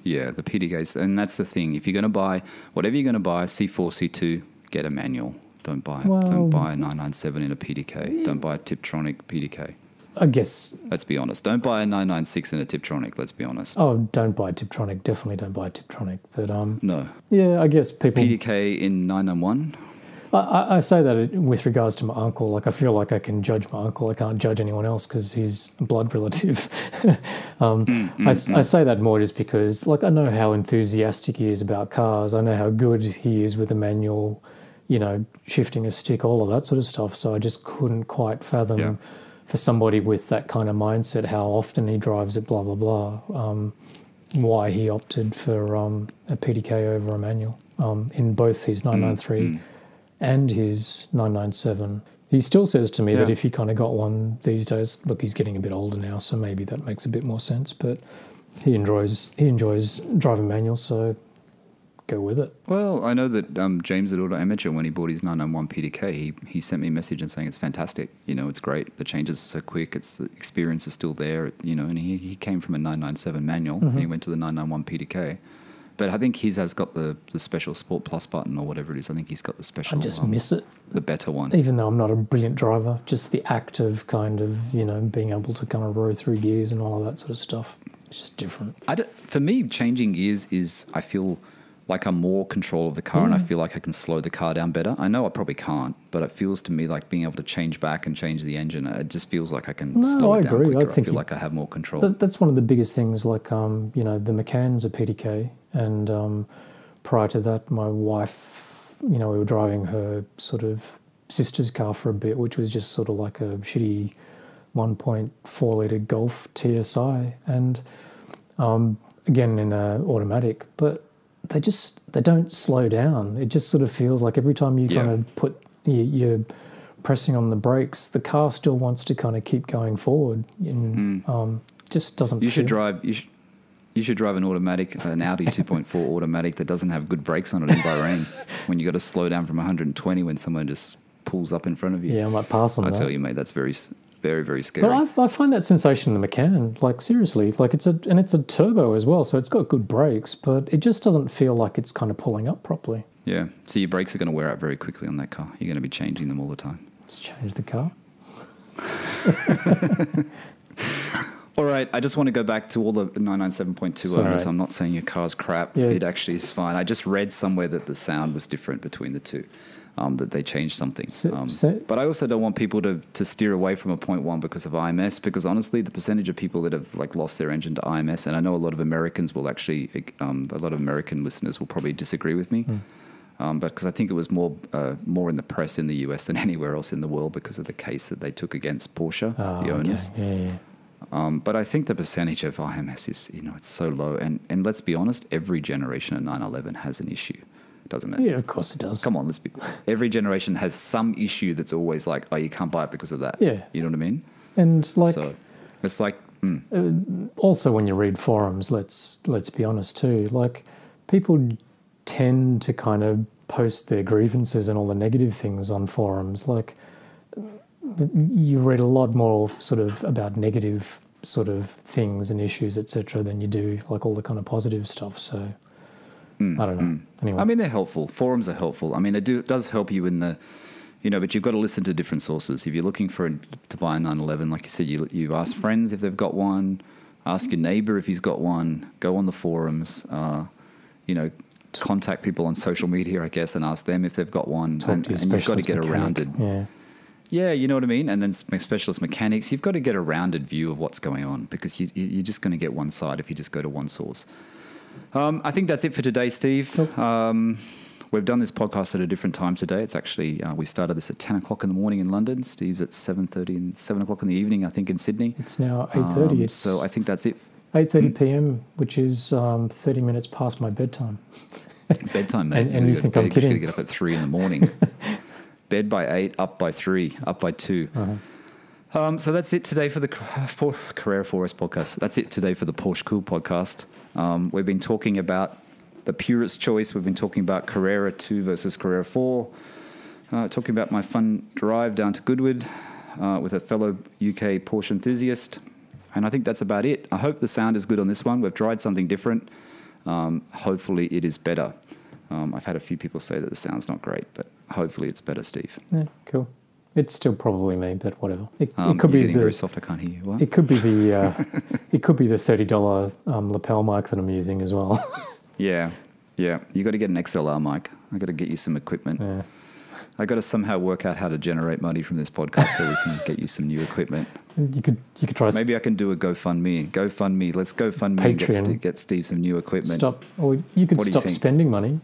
Yeah, the PDKs, and that's the thing. If you're going to buy whatever you're going to buy, C4, C2, get a manual. Don't buy a 997 in a PDK. Don't buy a Tiptronic PDK. I guess. Let's be honest. Don't buy a 996 in a Tiptronic. Let's be honest. Oh, don't buy a Tiptronic. Definitely don't buy a Tiptronic. But no. Yeah, I guess people. PDK in 991. I say that with regards to my uncle. Like, I feel like I can judge my uncle. I can't judge anyone else because he's a blood relative. I say that more just because, like, I know how enthusiastic he is about cars. I know how good he is with a manual, shifting a stick, all of that sort of stuff. So I just couldn't quite fathom for somebody with that kind of mindset how often he drives it, blah, blah, blah, why he opted for a PDK over a manual in both his 993 and his 997. He still says to me that if he kind of got one these days, look, he's getting a bit older now, so maybe that makes a bit more sense, but he enjoys driving manuals, so go with it. Well, I know that James at Auto Amateur, when he bought his 991 PDK, he sent me a message and saying it's fantastic. It's great. The changes are so quick. The experience is still there. And he came from a 997 manual and he went to the 991 PDK. But I think his has got the special Sport Plus button or whatever it is. I think he's got the special. I just miss it. The better one. Even though I'm not a brilliant driver, just the act of kind of, being able to kind of row through gears and all of that sort of stuff. It's just different. For me, changing gears is, I feel like I'm more control of the car and I feel like I can slow the car down better. I know I probably can't, but it feels to me like being able to change back and change the engine, it just feels like I can slow it down quicker. I feel like I have more control. That's one of the biggest things, like, the McCann's a PDK, and prior to that, my wife we were driving her sort of sister's car for a bit, which was just sort of like a shitty 1.4 litre Golf TSI, and again in a automatic, but they don't slow down. It just sort of feels like every time you kind of put you're pressing on the brakes, the car still wants to kind of keep going forward, and just doesn't. You should drive an automatic, an Audi 2.4 automatic that doesn't have good brakes on it in Bahrain. When you got to slow down from 120 when someone just pulls up in front of you. Yeah, I might pass on that. I tell you, mate, that's very, very, very scary. But I find that sensation in the Macan, like seriously, like it's a turbo as well, so it's got good brakes, but it just doesn't feel like it's kind of pulling up properly. Yeah, so your brakes are going to wear out very quickly on that car. You're going to be changing them all the time. Let's change the car. All right, I just want to go back to all the 997.2 owners. I'm not saying your car's crap. Yeah. It actually is fine. I just read somewhere that the sound was different between the two, that they changed something. But I also don't want people to steer away from a 0.1 because of IMS, because honestly, the percentage of people that have like lost their engine to IMS, and I know a lot of Americans will actually, a lot of American listeners will probably disagree with me, but because I think it was more in the press in the US than anywhere else in the world because of the case that they took against Porsche, the owners. Yeah. But I think the percentage of IMS is, it's so low. And let's be honest, every generation of 911 has an issue, doesn't it? Yeah, of course it does. Come on, every generation has some issue that's always like, oh, you can't buy it because of that. Yeah. You know what I mean? And like... So it's like... also, when you read forums, let's be honest too, like people tend to kind of post their grievances and all the negative things on forums. Like... you read a lot more sort of about negative sort of things and issues, etc., than you do like all the kind of positive stuff. So I don't know. Anyway, I mean, they're helpful. Forums are helpful. I mean, it does help you in the, but you've got to listen to different sources. If you're looking to buy a 911, like you said, you ask friends if they've got one, ask your neighbor if he's got one, go on the forums, contact people on social media, I guess, and ask them if they've got one. And you've got to get a rounded. Yeah, you know what I mean? And then specialist mechanics, you've got to get a rounded view of what's going on because you're just going to get one side if you just go to one source. I think that's it for today, Steve. We've done this podcast at a different time today. It's actually, we started this at 10 o'clock in the morning in London. Steve's at 7:30 and 7 o'clock in the evening, I think, in Sydney. It's now 8:30. So I think that's it. 8:30 p.m., which is 30 minutes past my bedtime. Bedtime, mate. And you think I'm kidding. You've got to get up at 3 in the morning. Bed by 8, up by 3, up by 2. So that's it today for the Carrera 4S podcast. That's it today for the PorscheCooled podcast. We've been talking about the purist choice. We've been talking about Carrera 2 versus Carrera 4. Talking about my fun drive down to Goodwood with a fellow UK Porsche enthusiast. And I think that's about it. I hope the sound is good on this one. We've tried something different. Hopefully it is better. I've had a few people say that the sound's not great, but hopefully it's better, Steve. Yeah, cool. It's still probably me, but whatever. It could be very soft. I can't hear you. What? It could be the $30 lapel mic that I'm using as well. Yeah. You got to get an XLR mic. I got to get you some equipment. Yeah. I got to somehow work out how to generate money from this podcast so we can get you some new equipment. You could try. Maybe I can do a GoFundMe. Let's GoFundMe and get Steve some new equipment. You could stop spending money.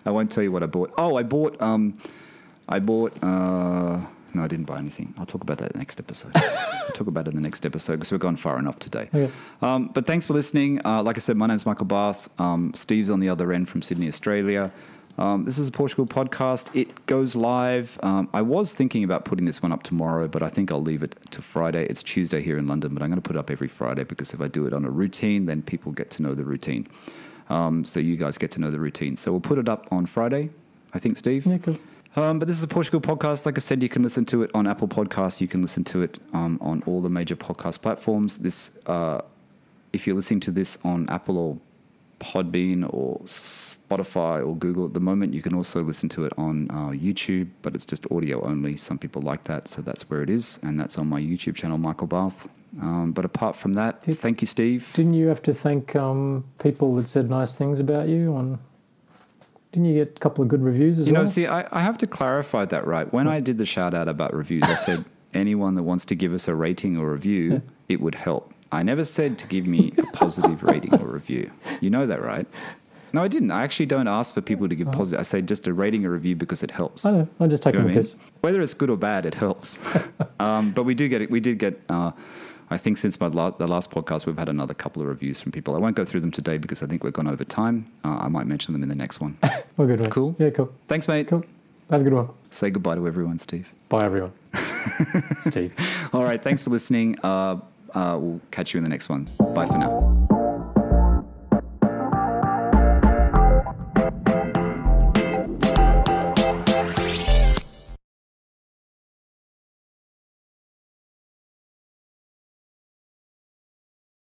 I won't tell you what I bought. Oh, I bought. No, I didn't buy anything. I'll talk about that next episode. I'll talk about it in the next episode because we've gone far enough today. Okay. But thanks for listening. Like I said, my name's Michael Barth. Steve's on the other end from Sydney, Australia. This is a PorscheCooled podcast. It goes live. I was thinking about putting this one up tomorrow, but I think I'll leave it to Friday. It's Tuesday here in London, but I'm going to put it up every Friday because if I do it on a routine, then people get to know the routine. So you guys get to know the routine. So we'll put it up on Friday, I think, Steve. Yeah, cool. But this is a PorscheCooled podcast. Like I said, you can listen to it on Apple Podcasts. You can listen to it on all the major podcast platforms. If you're listening to this on Apple or Podbean or Spotify or Google at the moment, you can also listen to it on YouTube, but it's just audio only. Some people like that, so that's where it is, and that's on my YouTube channel, Michael Barth. But apart from that, thank you, Steve. Didn't you have to thank people that said nice things about you? Didn't you get a couple of good reviews as well? See, I have to clarify that, right? When I did the shout-out about reviews, I said anyone that wants to give us a rating or review, it would help. I never said to give me a positive rating or review. You know that, right? No, I didn't. I actually don't ask for people to give positive. I say just a rating, a review, because it helps. I know. I'm just taking the piss. Whether it's good or bad, it helps. But we do get it. We did get. I think since the last podcast, we've had another couple of reviews from people. I won't go through them today because I think we've gone over time. I might mention them in the next one. Well, good, mate. Cool. Yeah, cool. Thanks, mate. Cool. Have a good one. Say goodbye to everyone, Steve. Bye, everyone. Steve. All right. Thanks for listening. We'll catch you in the next one. Bye for now.